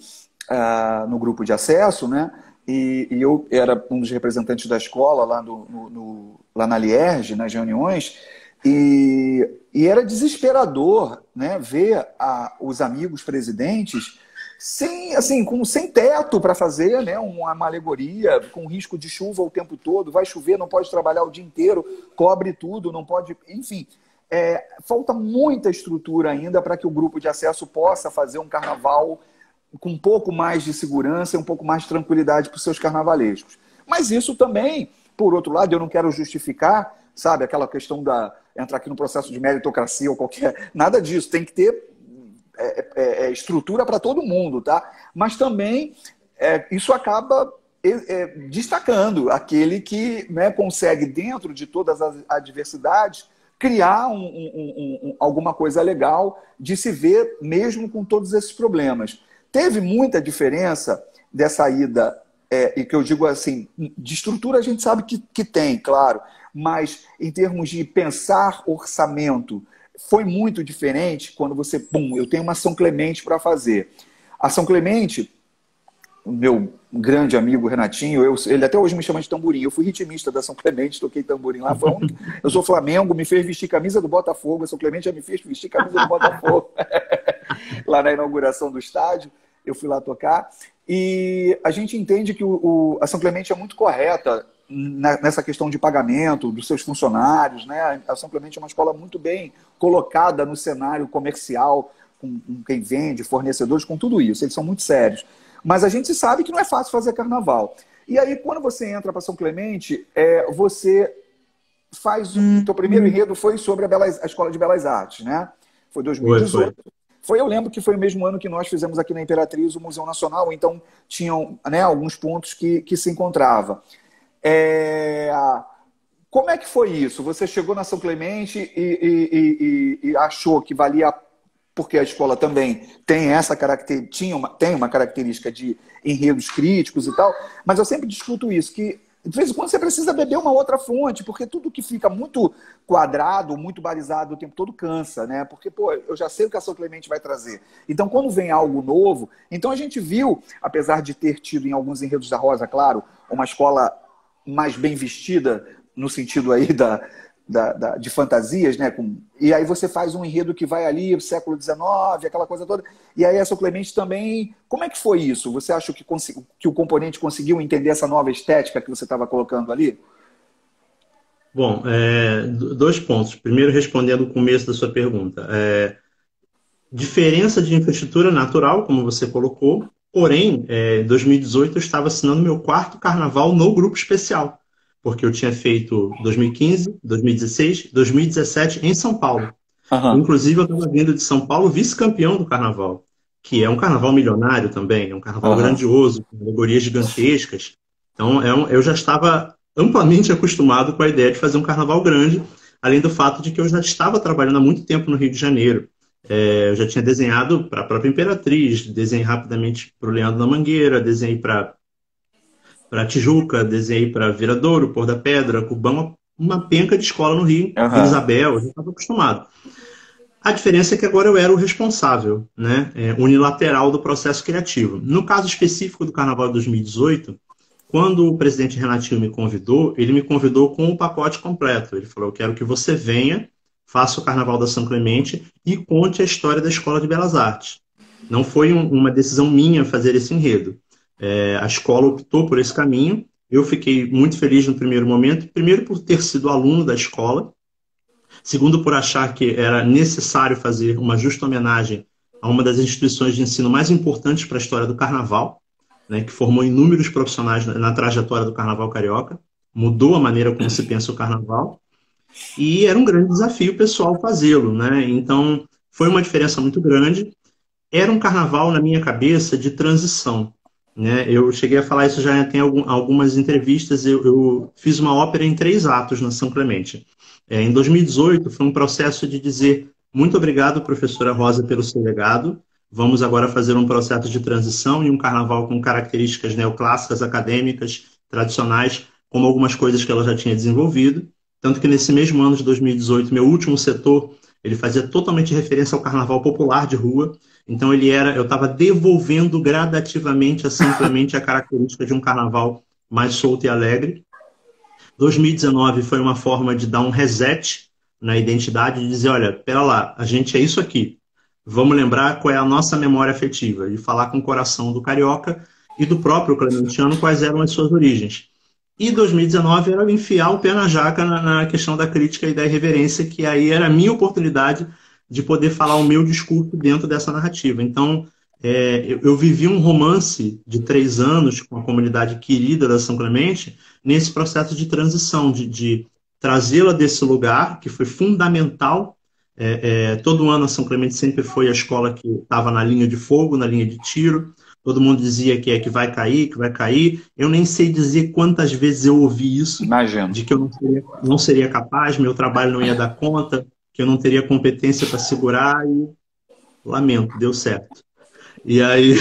no grupo de acesso, né? E eu era um dos representantes da escola lá na Lierge, nas reuniões, e era desesperador, né, ver os amigos presidentes sem teto para fazer, né, uma alegoria, com risco de chuva o tempo todo, vai chover, não pode trabalhar o dia inteiro, cobre tudo, não pode... Enfim, falta muita estrutura ainda para que o grupo de acesso possa fazer um carnaval com um pouco mais de segurança e um pouco mais de tranquilidade para os seus carnavalescos. Mas isso também, por outro lado, eu não quero justificar, sabe, aquela questão entrar aqui no processo de meritocracia ou qualquer... Nada disso, tem que ter estrutura para todo mundo, tá? Mas também isso acaba destacando aquele que, né, consegue, dentro de todas as adversidades, criar alguma coisa legal de se ver mesmo com todos esses problemas. Teve muita diferença dessa ida, e que eu digo assim, de estrutura a gente sabe que tem, claro, mas em termos de pensar orçamento, foi muito diferente quando você, eu tenho uma São Clemente para fazer. A São Clemente, o meu grande amigo Renatinho, ele até hoje me chama de tamborim. Eu fui ritmista da São Clemente, toquei tamborim lá. Foi a única, eu sou Flamengo, me fez vestir camisa do Botafogo. A São Clemente já me fez vestir camisa do Botafogo. Lá na inauguração do estádio, eu fui lá tocar. E a gente entende que a São Clemente é muito correta nessa questão de pagamento dos seus funcionários, né? A São Clemente é uma escola muito bem colocada no cenário comercial, com quem vende, fornecedores, com tudo isso. Eles são muito sérios. Mas a gente sabe que não é fácil fazer carnaval. E aí, quando você entra para São Clemente, você faz... O teu primeiro enredo foi sobre a Escola de Belas Artes, né? Foi 2018. Eu lembro que foi o mesmo ano que nós fizemos aqui na Imperatriz o Museu Nacional, então tinham, né, alguns pontos que se encontrava. Como é que foi isso? Você chegou na São Clemente e achou que valia, porque a escola também tem tem uma característica de enredos críticos e tal, mas eu sempre discuto isso, que de vez em quando você precisa beber uma outra fonte, porque tudo que fica muito quadrado, muito balizado o tempo todo cansa, né? Porque, pô, eu já sei o que a São Clemente vai trazer. Então, quando vem algo novo... Então, a gente viu, apesar de ter tido em alguns enredos da Rosa, claro, uma escola mais bem vestida, no sentido aí de fantasias, né? E aí você faz um enredo que vai ali, século XIX, aquela coisa toda. E aí a São Clemente também... Como é que foi isso? Você acha que o componente conseguiu entender essa nova estética que você estava colocando ali?
Bom, dois pontos. Primeiro, respondendo o começo da sua pergunta. Diferença de infraestrutura natural, como você colocou, porém, em 2018 eu estava assinando meu quarto carnaval no grupo especial, porque eu tinha feito 2015, 2016, 2017 em São Paulo.
Uhum.
Inclusive, eu estava vindo de São Paulo vice-campeão do carnaval, que é um carnaval milionário também, é um carnaval grandioso, com alegorias gigantescas. Então, eu já estava amplamente acostumado com a ideia de fazer um carnaval grande, além do fato de que eu já estava trabalhando há muito tempo no Rio de Janeiro. Eu já tinha desenhado para a própria Imperatriz, desenhei rapidamente para o Leandro da Mangueira, desenhei para Tijuca, desenhei para Viradouro, Pôr da Pedra, Cubão, uma penca de escola no Rio, Vila Isabel, eu já estava acostumado. A diferença é que agora eu era o responsável, né, unilateral do processo criativo. No caso específico do Carnaval de 2018, quando o presidente Renatinho me convidou, ele me convidou com o pacote completo. Ele falou, eu quero que você venha, faça o Carnaval da São Clemente e conte a história da Escola de Belas Artes. Não foi uma decisão minha fazer esse enredo. A escola optou por esse caminho. Eu fiquei muito feliz no primeiro momento, primeiro por ter sido aluno da escola, segundo por achar que era necessário fazer uma justa homenagem a uma das instituições de ensino mais importantes para a história do Carnaval, né, que formou inúmeros profissionais na trajetória do Carnaval carioca, mudou a maneira como se pensa o Carnaval, e era um grande desafio pessoal fazê-lo, né? Então, foi uma diferença muito grande. Era um Carnaval, na minha cabeça, de transição, né? Eu cheguei a falar isso já tem algumas entrevistas. Eu fiz uma ópera em 3 atos na São Clemente. Em 2018, foi um processo de dizer muito obrigado, professora Rosa, pelo seu legado. Vamos agora fazer um processo de transição e um carnaval com características neoclássicas, acadêmicas, tradicionais, como algumas coisas que ela já tinha desenvolvido. Tanto que nesse mesmo ano de 2018, meu último setor, ele fazia totalmente referência ao carnaval popular de rua. Então eu estava devolvendo gradativamente a São Clemente a característica de um carnaval mais solto e alegre. 2019 foi uma forma de dar um reset na identidade, de dizer, olha, pera lá, a gente é isso aqui. Vamos lembrar qual é a nossa memória afetiva e falar com o coração do carioca e do próprio clementiano quais eram as suas origens. E 2019 era enfiar o pé na jaca na questão da crítica e da irreverência, que aí era a minha oportunidade de poder falar o meu discurso dentro dessa narrativa. Então, eu vivi um romance de 3 anos com a comunidade querida da São Clemente, nesse processo de transição, de trazê-la desse lugar, que foi fundamental. Todo ano a São Clemente sempre foi a escola que estava na linha de fogo, na linha de tiro. Todo mundo dizia que vai cair, que vai cair. Eu nem sei dizer quantas vezes eu ouvi isso.
Imagino.
De que eu não seria capaz, meu trabalho não ia dar conta, que eu não teria competência para segurar. E lamento, deu certo. E aí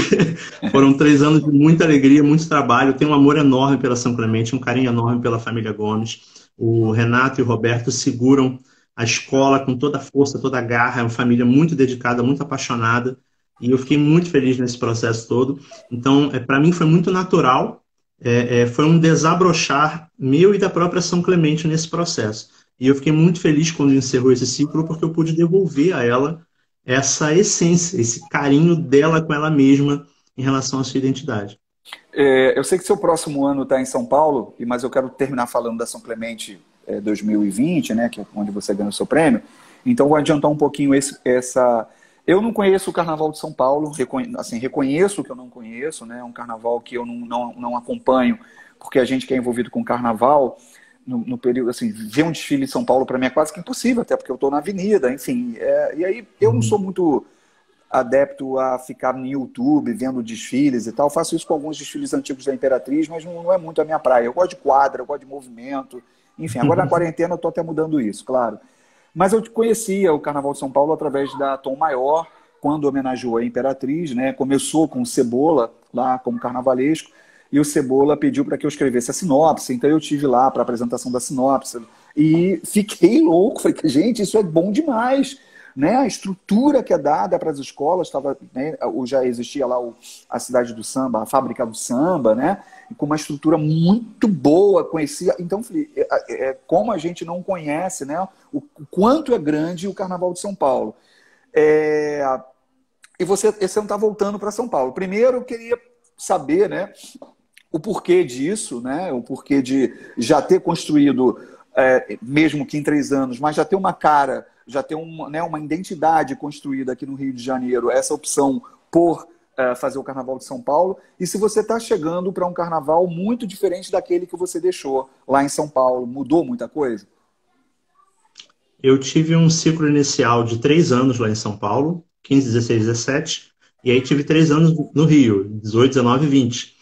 foram 3 anos de muita alegria, muito trabalho. Eu tenho um amor enorme pela São Clemente, um carinho enorme pela família Gomes. O Renato e o Roberto seguram a escola com toda a força, toda a garra. É uma família muito dedicada, muito apaixonada. e eu fiquei muito feliz nesse processo todo. Então, para mim foi muito natural, foi um desabrochar meu e da própria São Clemente nesse processo. E eu fiquei muito feliz quando encerrou esse ciclo, porque eu pude devolver a ela essa essência, esse carinho dela com ela mesma em relação à sua identidade.
Eu sei que seu próximo ano está em São Paulo, mas eu quero terminar falando da São Clemente 2020, né, que é onde você ganhou o seu prêmio. Então, vou adiantar um pouquinho essa. Eu não conheço o Carnaval de São Paulo, assim, reconheço que eu não conheço, né, é um carnaval que eu não acompanho, porque a gente que é envolvido com carnaval, no período, assim, ver um desfile em São Paulo para mim é quase que impossível, até porque eu estou na avenida, enfim. E aí eu não sou muito adepto a ficar no YouTube vendo desfiles e tal. Faço isso com alguns desfiles antigos da Imperatriz, mas não é muito a minha praia. Eu gosto de quadra, eu gosto de movimento. Enfim, agora na quarentena eu estou até mudando isso, claro. Mas eu conhecia o Carnaval de São Paulo através da Tom Maior, quando homenageou a Imperatriz, né? Começou com o Cebola, lá como carnavalesco, e o Cebola pediu para que eu escrevesse a sinopse, então eu tive lá para a apresentação da sinopse, e fiquei louco, falei, gente, isso é bom demais, né? A estrutura que é dada para as escolas, né? Já existia lá a Cidade do Samba, a Fábrica do Samba, né? Com uma estrutura muito boa, conhecia. Então, falei, como a gente não conhece, né? O quanto é grande o Carnaval de São Paulo. E você, esse ano está voltando para São Paulo. Primeiro, eu queria saber, né, o porquê disso, né? O porquê de já ter construído, mesmo que em 3 anos, mas já ter uma cara, já ter uma identidade construída aqui no Rio de Janeiro, essa opção por fazer o Carnaval de São Paulo, e se você está chegando para um carnaval muito diferente daquele que você deixou lá em São Paulo, mudou muita coisa?
Eu tive um ciclo inicial de 3 anos lá em São Paulo, 15, 16, 17, e aí tive 3 anos no Rio, 18, 19 e 20.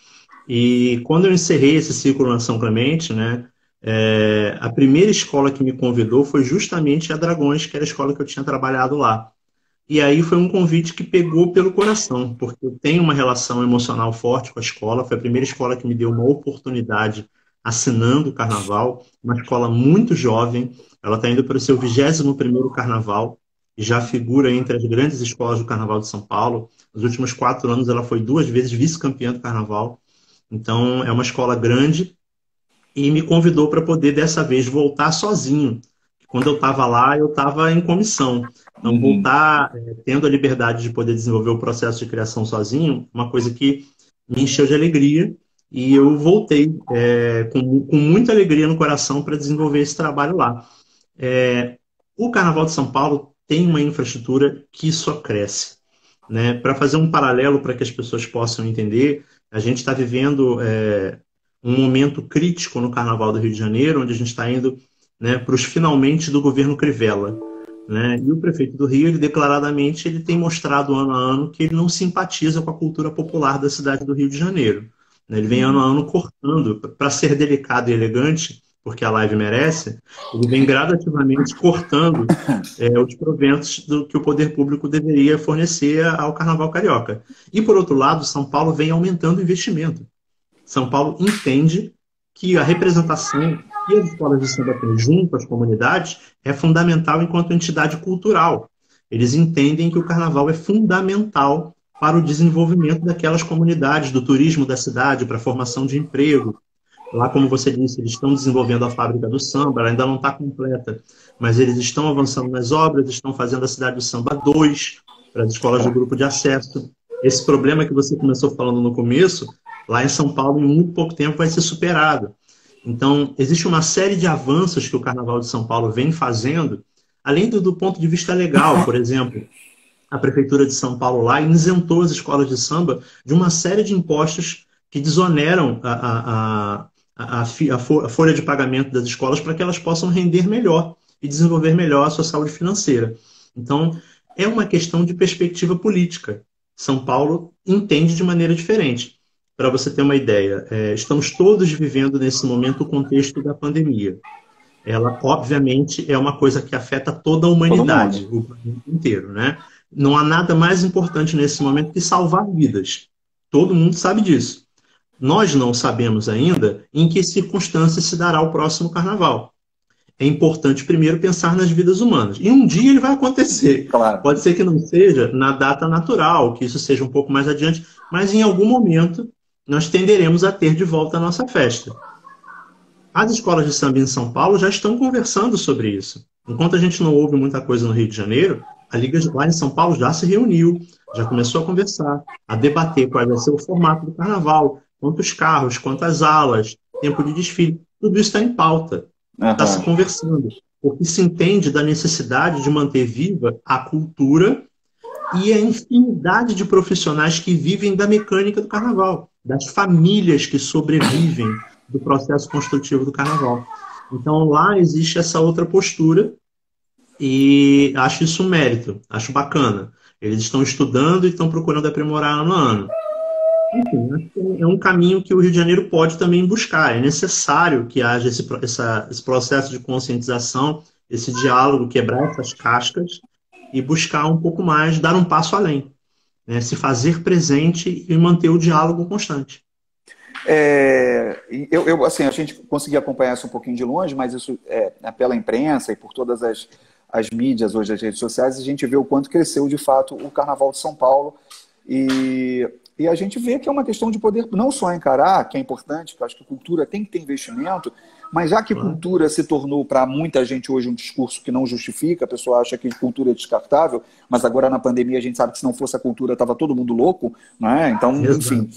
E quando eu encerrei esse ciclo na São Clemente, né, a primeira escola que me convidou foi justamente a Dragões, que era a escola que eu tinha trabalhado lá. E aí foi um convite que pegou pelo coração, porque eu tenho uma relação emocional forte com a escola. Foi a primeira escola que me deu uma oportunidade assinando o carnaval, uma escola muito jovem. Ela está indo para o seu 21º carnaval, e já figura entre as grandes escolas do Carnaval de São Paulo. Nos últimos 4 anos ela foi 2 vezes vice-campeã do carnaval. Então é uma escola grande e me convidou para poder dessa vez voltar sozinho. Quando eu estava lá, eu estava em comissão. Então,
Uhum.
voltar tendo a liberdade de poder desenvolver o processo de criação sozinho, uma coisa que me encheu de alegria, e eu voltei com muita alegria no coração para desenvolver esse trabalho lá. O Carnaval de São Paulo tem uma infraestrutura que só cresce, né? Para fazer um paralelo para que as pessoas possam entender, a gente está vivendo um momento crítico no Carnaval do Rio de Janeiro, onde a gente está indo, né, para os finalmente do governo Crivella, né? E o prefeito do Rio, ele declaradamente, ele tem mostrado ano a ano que ele não simpatiza com a cultura popular da cidade do Rio de Janeiro, né? Ele vem ano a
Uhum.
ano cortando, para ser delicado e elegante, porque a live merece, ele vem gradativamente cortando os proventos do que o poder público deveria fornecer ao Carnaval Carioca. E, por outro lado, São Paulo vem aumentando o investimento. São Paulo entende que a representação que as escolas de samba têm junto às comunidades é fundamental enquanto entidade cultural. Eles entendem que o carnaval é fundamental para o desenvolvimento daquelas comunidades, do turismo da cidade, para a formação de emprego. Lá, como você disse, eles estão desenvolvendo a fábrica do samba, ela ainda não está completa, mas eles estão avançando nas obras, estão fazendo a Cidade do Samba 2 para as escolas do grupo de acesso. Esse problema que você começou falando no começo, lá em São Paulo, em muito pouco tempo, vai ser superado. Então, existe uma série de avanços que o Carnaval de São Paulo vem fazendo, além do ponto de vista legal, por exemplo, a Prefeitura de São Paulo lá isentou as escolas de samba de uma série de impostos que desoneram a folha de pagamento das escolas para que elas possam render melhor e desenvolver melhor a sua saúde financeira. Então, é uma questão de perspectiva política. São Paulo entende de maneira diferente. Para você ter uma ideia, estamos todos vivendo nesse momento o contexto da pandemia. Ela, obviamente, é uma coisa que afeta toda a
Todo mundo.
humanidade, o planeta inteiro, né? Não há nada mais importante nesse momento que salvar vidas. Todo mundo sabe disso. Nós não sabemos ainda em que circunstâncias se dará o próximo carnaval. é importante primeiro pensar nas vidas humanas. E um dia ele vai acontecer.
Claro.
Pode ser que não seja na data natural, que isso seja um pouco mais adiante, mas em algum momento nós tenderemos a ter de volta a nossa festa. As escolas de samba em São Paulo já estão conversando sobre isso. Enquanto a gente não ouve muita coisa no Rio de Janeiro, a Liga lá em São Paulo já se reuniu, já começou a conversar, a debater qual vai ser o formato do carnaval, quantos carros, quantas alas, tempo de desfile. Tudo isso está em pauta, está se conversando. Porque se entende da necessidade de manter viva a cultura e a infinidade de profissionais que vivem da mecânica do carnaval, das famílias que sobrevivem do processo construtivo do carnaval. Então lá existe essa outra postura e acho isso um mérito, acho bacana. Eles estão estudando e estão procurando aprimorar ano a ano. Enfim, é um caminho que o Rio de Janeiro pode também buscar. É necessário que haja esse processo de conscientização, esse diálogo, quebrar essas cascas e buscar um pouco mais, dar um passo além, né? Se fazer presente e manter o diálogo constante.
Assim, a gente conseguia acompanhar isso um pouquinho de longe, mas isso pela imprensa e por todas as mídias hoje, as redes sociais, a gente vê o quanto cresceu de fato o Carnaval de São Paulo e a gente vê que é uma questão de poder não só encarar, que é importante, que eu acho que cultura tem que ter investimento, mas já que cultura se tornou para muita gente hoje um discurso que não justifica, a pessoa acha que cultura é descartável, mas agora na pandemia a gente sabe que se não fosse a cultura estava todo mundo louco, né? Então, enfim.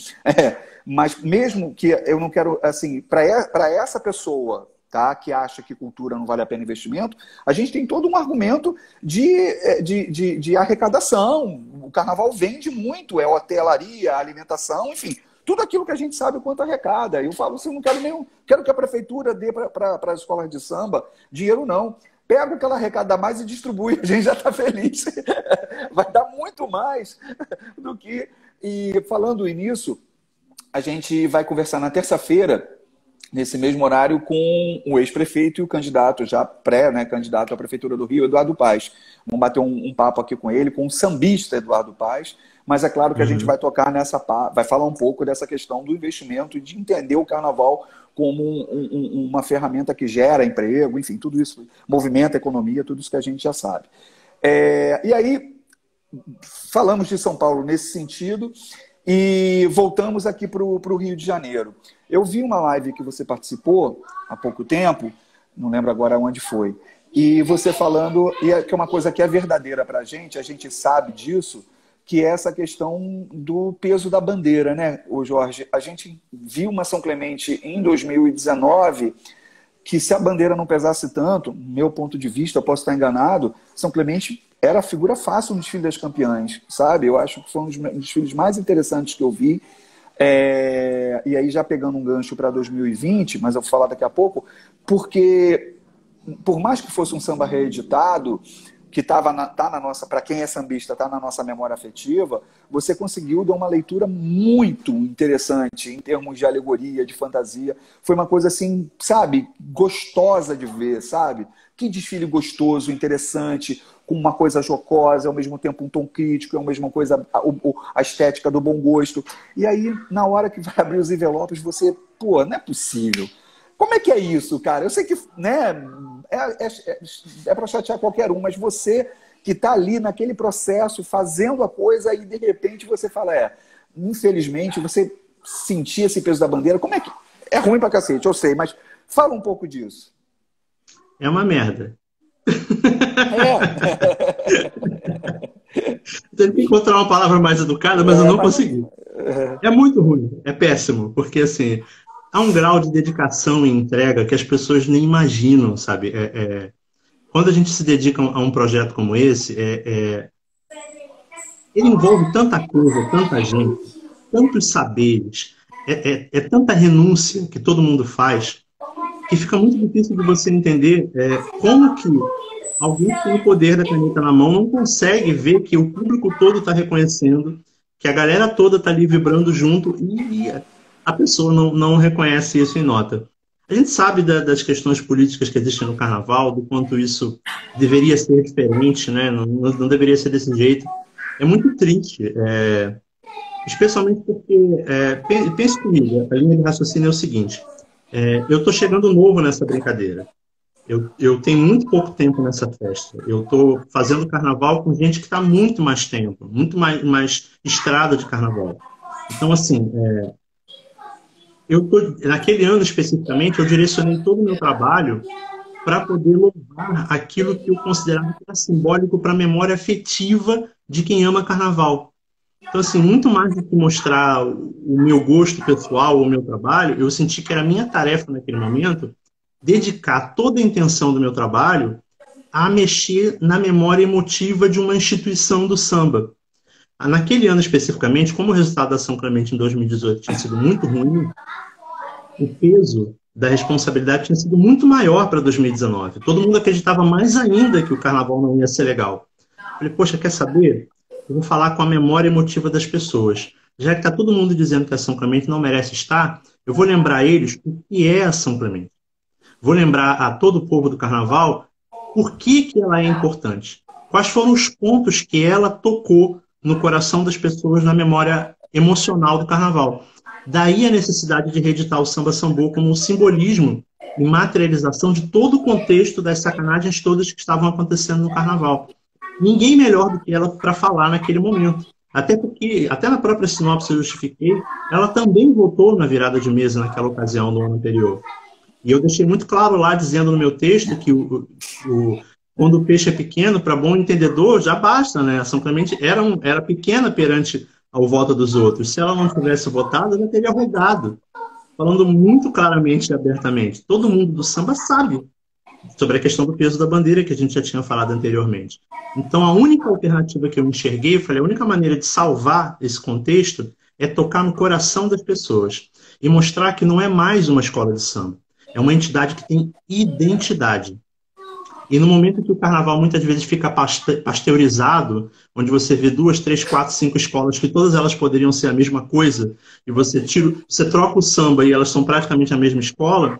Mas mesmo que eu não quero, assim, para essa pessoa, tá, que acha que cultura não vale a pena investimento, a gente tem todo um argumento de arrecadação. O carnaval vende muito, é hotelaria, alimentação, enfim, tudo aquilo que a gente sabe quanto arrecada. Eu falo assim, não quero quero que a prefeitura dê para as escolas de samba dinheiro, não. Pega o que ela arrecada mais e distribui, a gente já está feliz. Vai dar muito mais do que... E falando nisso, a gente vai conversar na terça-feira, nesse mesmo horário, com o ex-prefeito e o candidato, já pré-candidato à Prefeitura do Rio, Eduardo Paes. Vamos bater um papo aqui com ele, com o sambista Eduardo Paes, mas é claro que a gente vai tocar vai falar um pouco dessa questão do investimento e de entender o carnaval como uma ferramenta que gera emprego, enfim, tudo isso, movimenta a economia, tudo isso que a gente já sabe. E aí, falamos de São Paulo nesse sentido, e voltamos aqui para o Rio de Janeiro. Eu vi uma live que você participou há pouco tempo, não lembro agora onde foi, e você falando, que é uma coisa que é verdadeira para a gente sabe disso, que é essa questão do peso da bandeira, né, ô Jorge? A gente viu uma São Clemente em 2019, que se a bandeira não pesasse tanto, meu ponto de vista, eu posso estar enganado, São Clemente era a figura fácil no desfile das campeãs, sabe? Eu acho que foi um dos desfiles mais interessantes que eu vi. E aí já pegando um gancho para 2020, mas eu vou falar daqui a pouco, porque por mais que fosse um samba reeditado, que tá na nossa, para quem é sambista, está na nossa memória afetiva, você conseguiu dar uma leitura muito interessante em termos de alegoria, de fantasia. Foi uma coisa assim, sabe, gostosa de ver, sabe? Que desfile gostoso, interessante, com uma coisa jocosa, ao mesmo tempo um tom crítico, ao mesmo coisa a estética do bom gosto. E aí, na hora que vai abrir os envelopes, você, pô, não é possível. Como é que é isso, cara? Eu sei que, né, é para chatear qualquer um, mas você que está ali naquele processo, fazendo a coisa, e de repente você fala, infelizmente, você sentir esse peso da bandeira, como é que... É ruim pra cacete, eu sei, mas fala um pouco disso.
É uma merda. Tentei que encontrar uma palavra mais educada, mas eu não consegui. É muito ruim, é péssimo, porque assim... Há um grau de dedicação e entrega que as pessoas nem imaginam, sabe? Quando a gente se dedica a um projeto como esse, ele envolve tanta coisa, tanta gente, tantos saberes, tanta renúncia que todo mundo faz, que fica muito difícil de você entender como que alguém que tem o poder da caneta na mão não consegue ver que o público todo está reconhecendo, que a galera toda está ali vibrando junto e a pessoa não reconhece isso em nota. A gente sabe das questões políticas que existem no carnaval, do quanto isso deveria ser diferente, né? Não deveria ser desse jeito. É muito triste, especialmente porque, pense comigo, a linha de raciocínio é o seguinte, eu estou chegando novo nessa brincadeira. Eu tenho muito pouco tempo nessa festa. Eu estou fazendo carnaval com gente que está muito mais tempo, muito mais estrada de carnaval. Então, assim, naquele ano especificamente, eu direcionei todo o meu trabalho para poder louvar aquilo que eu considerava que era simbólico para a memória afetiva de quem ama carnaval. Então, assim, muito mais do que mostrar o meu gosto pessoal, o meu trabalho, eu senti que era minha tarefa naquele momento dedicar toda a intenção do meu trabalho a mexer na memória emotiva de uma instituição do samba. Naquele ano especificamente, como o resultado da São Clemente em 2018 tinha sido muito ruim, o peso da responsabilidade tinha sido muito maior para 2019. Todo mundo acreditava mais ainda que o carnaval não ia ser legal. Falei, poxa, quer saber? Eu vou falar com a memória emotiva das pessoas. Já que está todo mundo dizendo que a São Clemente não merece estar, eu vou lembrar a eles o que é a São Clemente. Vou lembrar a todo o povo do carnaval por que ela é importante. Quais foram os pontos que ela tocou no coração das pessoas na memória emocional do carnaval. Daí a necessidade de reeditar o samba sambô como um simbolismo e materialização de todo o contexto das sacanagens todas que estavam acontecendo no carnaval. Ninguém melhor do que ela para falar naquele momento. Até porque, até na própria sinopse eu justifiquei, ela também votou na virada de mesa naquela ocasião, no ano anterior. E eu deixei muito claro lá, dizendo no meu texto, que quando o peixe é pequeno, para bom entendedor, já basta, né? A São Clemente era pequena perante ao voto dos outros. Se ela não tivesse votado, ela teria rodado. Falando muito claramente e abertamente. Todo mundo do samba sabe sobre a questão do peso da bandeira, que a gente já tinha falado anteriormente. Então, a única alternativa que eu enxerguei, eu falei, a única maneira de salvar esse contexto é tocar no coração das pessoas e mostrar que não é mais uma escola de samba. É uma entidade que tem identidade. E no momento que o carnaval muitas vezes fica pasteurizado, onde você vê 2, 3, 4, 5 escolas que todas elas poderiam ser a mesma coisa, e você troca o samba e elas são praticamente a mesma escola,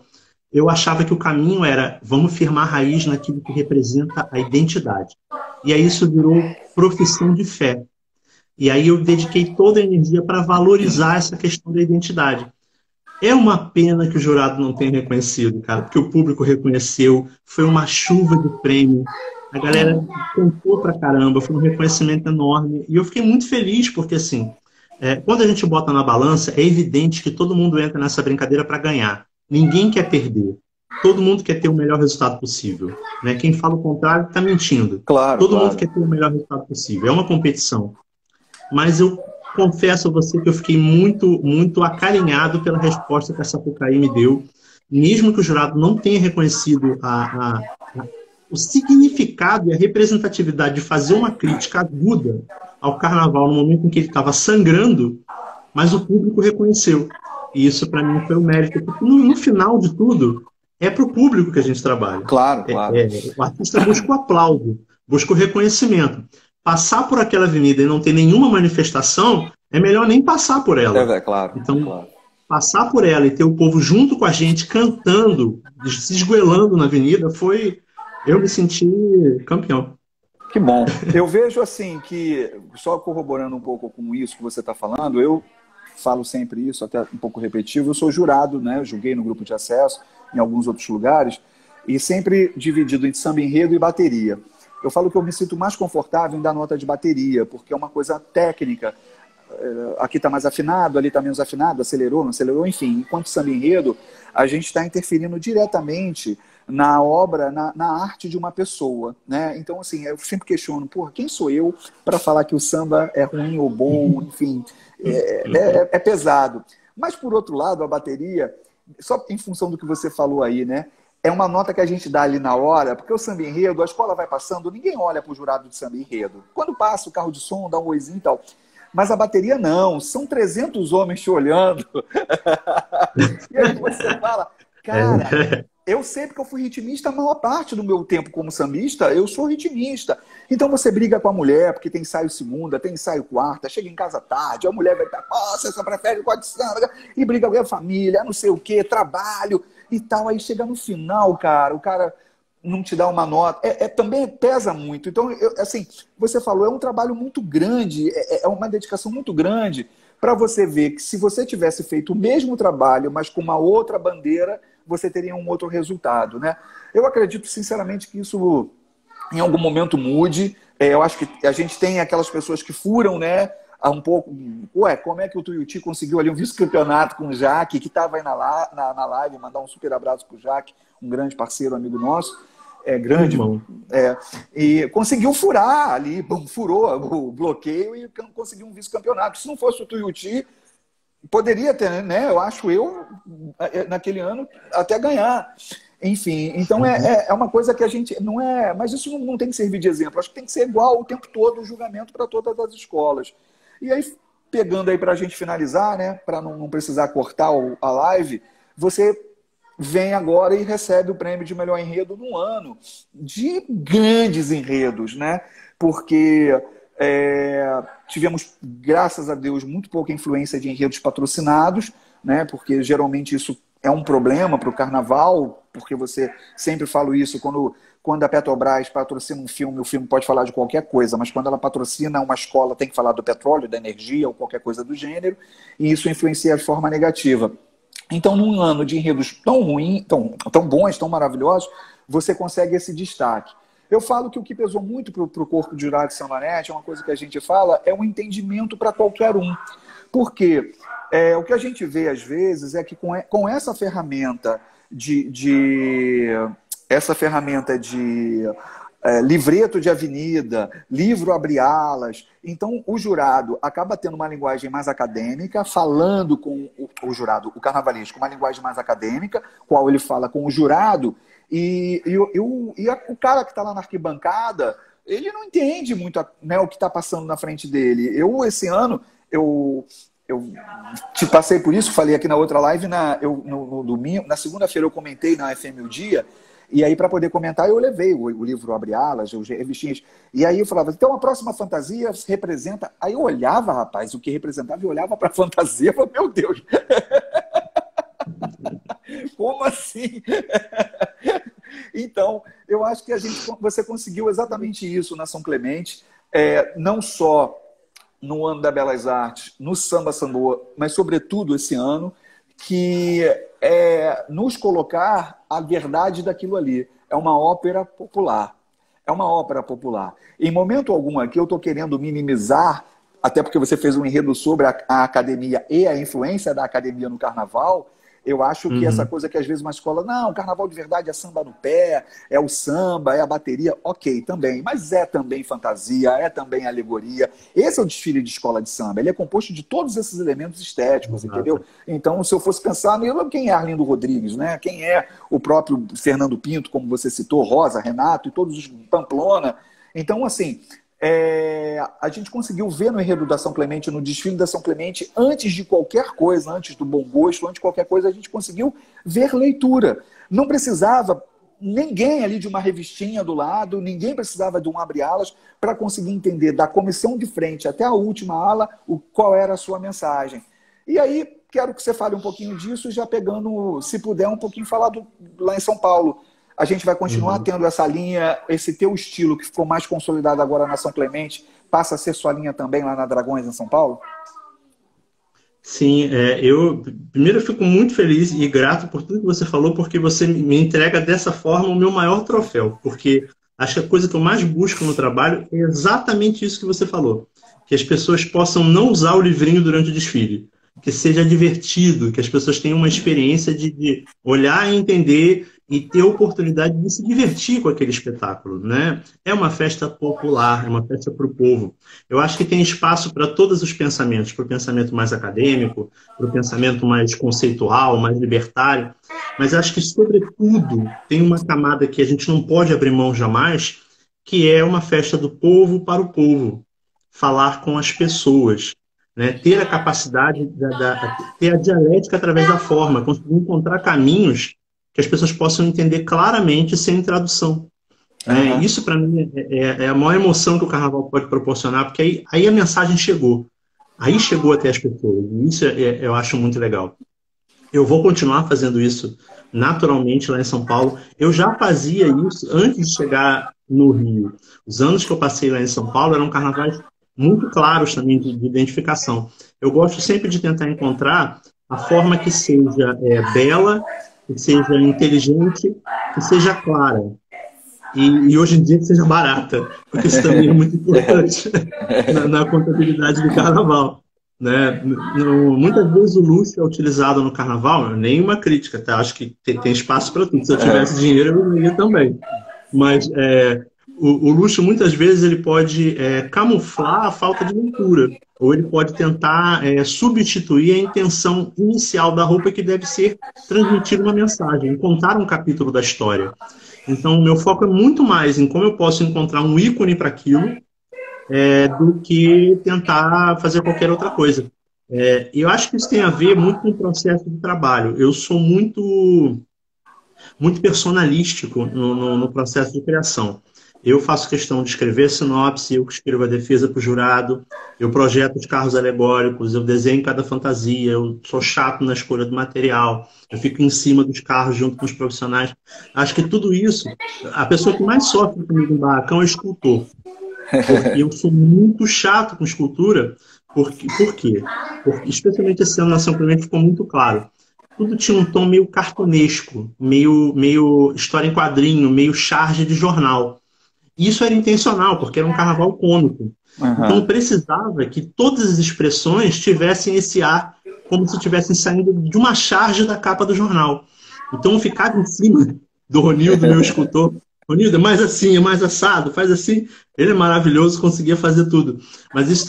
eu achava que o caminho era vamos firmar raiz naquilo que representa a identidade. E aí isso virou profissão de fé. E aí eu dediquei toda a energia para valorizar essa questão da identidade. É uma pena que o jurado não tenha reconhecido, cara, porque o público reconheceu, foi uma chuva de prêmio, a galera cantou pra caramba, foi um reconhecimento enorme, e eu fiquei muito feliz, porque assim, quando a gente bota na balança, é evidente que todo mundo entra nessa brincadeira para ganhar, ninguém quer perder, todo mundo quer ter o melhor resultado possível, né? Quem fala o contrário está mentindo,
Claro,
todo
claro.
mundo quer ter o melhor resultado possível, é uma competição, mas eu confesso a você que eu fiquei muito, muito acarinhado pela resposta que a Sapucaí me deu, mesmo que o jurado não tenha reconhecido o significado e a representatividade de fazer uma crítica aguda ao carnaval no momento em que ele estava sangrando, mas o público reconheceu. E isso, para mim, foi um mérito. Porque no final de tudo, é para o público que a gente trabalha.
Claro, claro.
O artista busca o aplauso, busca o reconhecimento. Passar por aquela avenida e não ter nenhuma manifestação, é melhor nem passar por ela.
Claro.
Então,
claro.
passar por ela e ter o povo junto com a gente, cantando, se esgoelando na avenida, eu me senti campeão.
Que bom. Eu vejo assim que, só corroborando um pouco com isso que você está falando, eu falo sempre isso, até um pouco repetitivo, eu sou jurado, né? Eu julguei no grupo de acesso, em alguns outros lugares, e sempre dividido entre samba enredo e bateria. Eu falo que eu me sinto mais confortável em dar nota de bateria, porque é uma coisa técnica. Aqui está mais afinado, ali está menos afinado, acelerou, não acelerou, enfim. Enquanto samba enredo, a gente está interferindo diretamente na obra, na arte de uma pessoa, né? Então, assim, eu sempre questiono, porra, quem sou eu para falar que o samba é ruim ou bom, enfim, é pesado. Mas, por outro lado, a bateria, só em função do que você falou aí, né? É uma nota que a gente dá ali na hora, porque o samba enredo, a escola vai passando, ninguém olha para o jurado de samba enredo. Quando passa o carro de som, dá um oizinho e tal. Mas a bateria não, são 300 homens te olhando. E aí você fala, cara, eu sei porque eu fui ritmista a maior parte do meu tempo como sambista, eu sou ritmista. Então você briga com a mulher, porque tem ensaio segunda, tem ensaio quarta, chega em casa tarde, a mulher vai estar, você só prefere o código de samba, e briga com a família, não sei o quê, trabalho e tal. Aí chega no final, cara, o cara não te dá uma nota, também pesa muito. Então, assim, você falou, é um trabalho muito grande, é uma dedicação muito grande para você ver que se você tivesse feito o mesmo trabalho, mas com uma outra bandeira, você teria um outro resultado, né? Eu acredito, sinceramente, que isso em algum momento mude. Eu acho que a gente tem aquelas pessoas que furam, né? Um pouco, ué, como é que o Tuiuti conseguiu ali um vice-campeonato com o Jaque, que estava aí na live, mandar um super abraço para o Jaque, um grande parceiro, amigo nosso, grande, e conseguiu furar ali, furou o bloqueio e conseguiu um vice-campeonato. Se não fosse o Tuiuti, poderia ter, né? Eu acho naquele ano, até ganhar. Enfim, então é uma coisa que a gente não é. Mas isso não tem que servir de exemplo. Acho que tem que ser igual o tempo todo o julgamento para todas as escolas. E aí, pegando aí para a gente finalizar, né? Para não precisar cortar a live, você vem agora e recebe o prêmio de melhor enredo no ano, de grandes enredos, né? Porque tivemos, graças a Deus, muito pouca influência de enredos patrocinados, né? Porque geralmente isso é um problema para o carnaval, porque você sempre falo isso, quando a Petrobras patrocina um filme, o filme pode falar de qualquer coisa, mas quando ela patrocina uma escola, tem que falar do petróleo, da energia ou qualquer coisa do gênero, e isso influencia de forma negativa. Então, num ano de enredos tão ruins, tão bons, tão maravilhosos, você consegue esse destaque. Eu falo que o que pesou muito para o corpo de jurado de São Lanete, é uma coisa que a gente fala, é um entendimento para qualquer um. Por quê? O que a gente vê, às vezes, é que com essa ferramenta livreto de avenida, livro abre alas. Então, o jurado acaba tendo uma linguagem mais acadêmica, falando com o carnavalesco, uma linguagem mais acadêmica, qual ele fala com o jurado, e o cara que está lá na arquibancada, ele não entende muito o que está passando na frente dele. Esse ano, eu te passei por isso, falei aqui na outra live, no domingo, na segunda-feira eu comentei na FM O Dia, e aí para poder comentar eu levei o livro Abre Alas, os revistinhas, e aí eu falava, então a próxima fantasia representa, aí eu olhava, rapaz, o que representava, eu olhava para a fantasia e falava, meu Deus, como assim? Então, eu acho que você conseguiu exatamente isso na São Clemente, não só no ano da Belas Artes, no Samba Samboa, mas sobretudo esse ano, que nos colocar a verdade daquilo ali. É uma ópera popular. É uma ópera popular. Em momento algum aqui eu estou querendo minimizar, até porque você fez um enredo sobre a academia e a influência da academia no carnaval. Eu acho que essa coisa que às vezes uma escola, não, o carnaval de verdade é samba no pé, é o samba, é a bateria, ok, também, mas é também fantasia, é também alegoria. Esse é o desfile de escola de samba, ele é composto de todos esses elementos estéticos, entendeu? Então, se eu fosse pensar, quem é Arlindo Rodrigues, né? Quem é o próprio Fernando Pinto, como você citou, Rosa, Renato e todos os Pamplona. Então, assim, a gente conseguiu ver no enredo da São Clemente, no desfile da São Clemente, antes de qualquer coisa, antes do bom gosto, antes de qualquer coisa, a gente conseguiu ver leitura. Não precisava ninguém ali de uma revistinha do lado, ninguém precisava de um abre-alas para conseguir entender da comissão de frente até a última ala qual era a sua mensagem. E aí, quero que você fale um pouquinho disso, já pegando, se puder, um pouquinho falar lá em São Paulo. A gente vai continuar tendo essa linha, esse teu estilo que ficou mais consolidado agora na São Clemente, passa a ser sua linha também lá na Dragões, em São Paulo?
Sim, primeiro eu fico muito feliz e grato por tudo que você falou, porque você me entrega dessa forma o meu maior troféu, porque acho que a coisa que eu mais busco no trabalho é exatamente isso que você falou, que as pessoas possam não usar o livrinho durante o desfile, que seja divertido, que as pessoas tenham uma experiência de olhar e entender e ter a oportunidade de se divertir com aquele espetáculo, né? É uma festa popular, é uma festa para o povo. Eu acho que tem espaço para todos os pensamentos, para o pensamento mais acadêmico, para o pensamento mais conceitual, mais libertário, mas acho que, sobretudo, tem uma camada que a gente não pode abrir mão jamais, que é uma festa do povo para o povo. Falar com as pessoas, né? Ter a capacidade, ter a dialética através da forma, conseguir encontrar caminhos que as pessoas possam entender claramente sem tradução. Né? Isso, para mim, é a maior emoção que o carnaval pode proporcionar, porque aí a mensagem chegou. Aí chegou até as pessoas. E isso eu acho muito legal. Eu vou continuar fazendo isso naturalmente lá em São Paulo. Eu já fazia isso antes de chegar no Rio. Os anos que eu passei lá em São Paulo eram carnavais muito claros também de identificação. Eu gosto sempre de tentar encontrar a forma que seja bela, que seja inteligente, que seja clara. E hoje em dia que seja barata, porque isso também é muito importante na contabilidade do carnaval. Né? Muitas vezes o luxo é utilizado no carnaval, nenhuma crítica, tá? Acho que tem espaço para tudo. Se eu tivesse dinheiro, eu ia também. Mas o luxo, muitas vezes, ele pode camuflar a falta de leitura, ou ele pode tentar substituir a intenção inicial da roupa, que deve ser transmitir uma mensagem, contar um capítulo da história. Então, o meu foco é muito mais em como eu posso encontrar um ícone para aquilo, do que tentar fazer qualquer outra coisa. E eu acho que isso tem a ver muito com o processo de trabalho. Eu sou muito personalístico no processo de criação. Eu faço questão de escrever sinopse, eu escrevo a defesa para o jurado, eu projeto os carros alegóricos, eu desenho cada fantasia, eu sou chato na escolha do material, eu fico em cima dos carros junto com os profissionais. Acho que tudo isso, a pessoa que mais sofre comigo em barracão é o escultor. Porque eu sou muito chato com escultura. Por quê? Porque, especialmente esse ano na São Clemente ficou muito claro. Tudo tinha um tom meio cartunesco, meio história em quadrinho, meio charge de jornal. E isso era intencional, porque era um carnaval cômico. Então precisava que todas as expressões tivessem esse ar como se estivessem saindo de uma charge da capa do jornal. Então eu ficava em cima do Ronildo, meu escultor. Ronildo, é mais assim, é mais assado, faz assim. Ele é maravilhoso, conseguia fazer tudo. Mas isso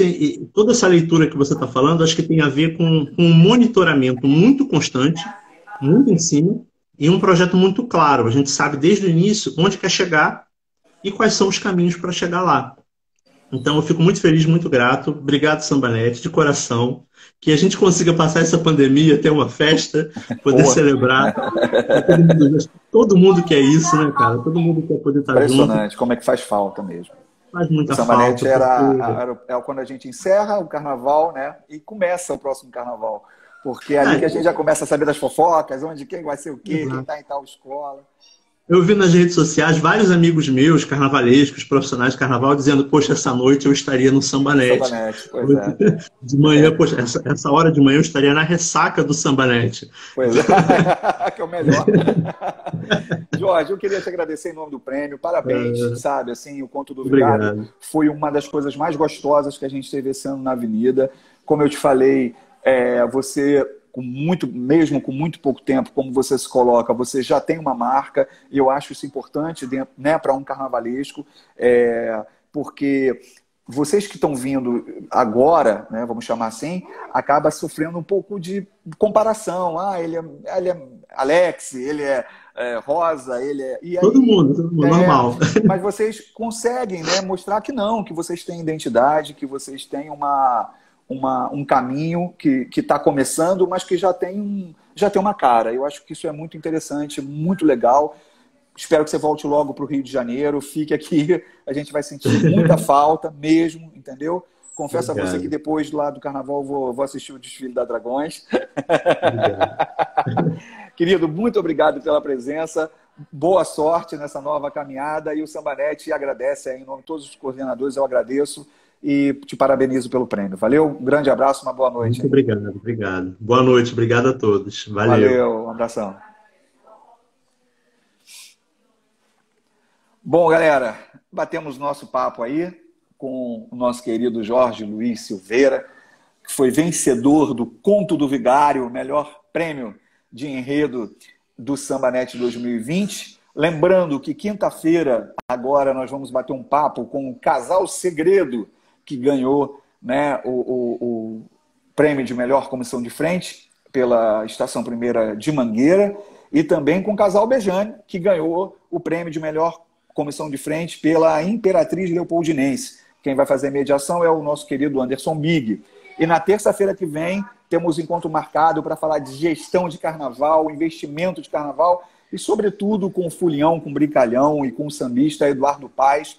toda essa leitura que você está falando, acho que tem a ver com um monitoramento muito constante, muito em cima, e um projeto muito claro. A gente sabe desde o início onde quer chegar e quais são os caminhos para chegar lá. Então, eu fico muito feliz, muito grato. Obrigado, Sambanete, de coração. Que a gente consiga passar essa pandemia, ter uma festa, poder celebrar. Todo mundo quer isso, né, cara? Todo mundo quer poder estar junto.
Impressionante, como é que faz falta mesmo.
Faz muita
falta. O Sambanete
porque...
é quando a gente encerra o carnaval, né? E começa o próximo carnaval. Porque é ali que a gente já começa a saber das fofocas, quem vai ser o quê, quem está em tal escola.
Eu vi nas redes sociais vários amigos meus, carnavalescos, profissionais de carnaval, dizendo, poxa, essa noite eu estaria no Sambanete.
Pois é.
De manhã, poxa, essa hora de manhã eu estaria na ressaca do Sambanete.
Pois é, que é o melhor. Jorge, eu queria te agradecer em nome do prêmio, parabéns, sabe, assim, o Conto do Vigário foi uma das coisas mais gostosas que a gente teve esse ano na Avenida. Como eu te falei, você... mesmo com muito pouco tempo, como você se coloca, você já tem uma marca, e eu acho isso importante, né, para um carnavalesco, porque vocês que estão vindo agora, né, vamos chamar assim, acaba sofrendo um pouco de comparação. Ele é Alex, ele é Rosa, ele é... E aí,
todo mundo, normal.
Mas vocês conseguem, né, mostrar que não, que vocês têm identidade, que vocês têm um caminho que está começando, mas que já tem uma cara. Eu acho que isso é muito interessante, muito legal. Espero que você volte logo para o Rio de Janeiro, fique aqui, a gente vai sentir muita falta mesmo, entendeu? Confesso a você que depois lá do Carnaval vou assistir o desfile da Dragões. Querido, muito obrigado pela presença, boa sorte nessa nova caminhada, e o Sambanete agradece, em nome de todos os coordenadores, eu agradeço e te parabenizo pelo prêmio. Valeu? Um grande abraço, uma boa noite.
Muito obrigado. Boa noite, obrigado a todos. Valeu,
um abração. Bom, galera, batemos nosso papo aí com o nosso querido Jorge Luiz Silveira, que foi vencedor do Conto do Vigário, o melhor prêmio de enredo do Sambanete 2020. Lembrando que quinta-feira, agora, nós vamos bater um papo com o Casal Segredo, que ganhou, né, o prêmio de melhor comissão de frente pela Estação Primeira de Mangueira, e também com o Casal Bejane, que ganhou o prêmio de melhor comissão de frente pela Imperatriz Leopoldinense. Quem vai fazer a mediação é o nosso querido Anderson Big. E na terça-feira que vem temos encontro marcado para falar de gestão de carnaval, investimento de carnaval e, sobretudo, com o Fulião, com o Brincalhão e com o sambista Eduardo Paes.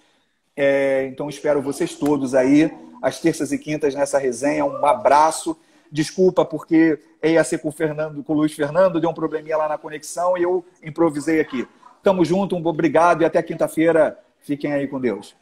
Então, espero vocês todos aí, às terças e quintas, nessa resenha. Um abraço. Desculpa, porque ia ser com o Luiz Fernando, deu um probleminha lá na conexão e eu improvisei aqui. Tamo junto, obrigado e até quinta-feira. Fiquem aí com Deus.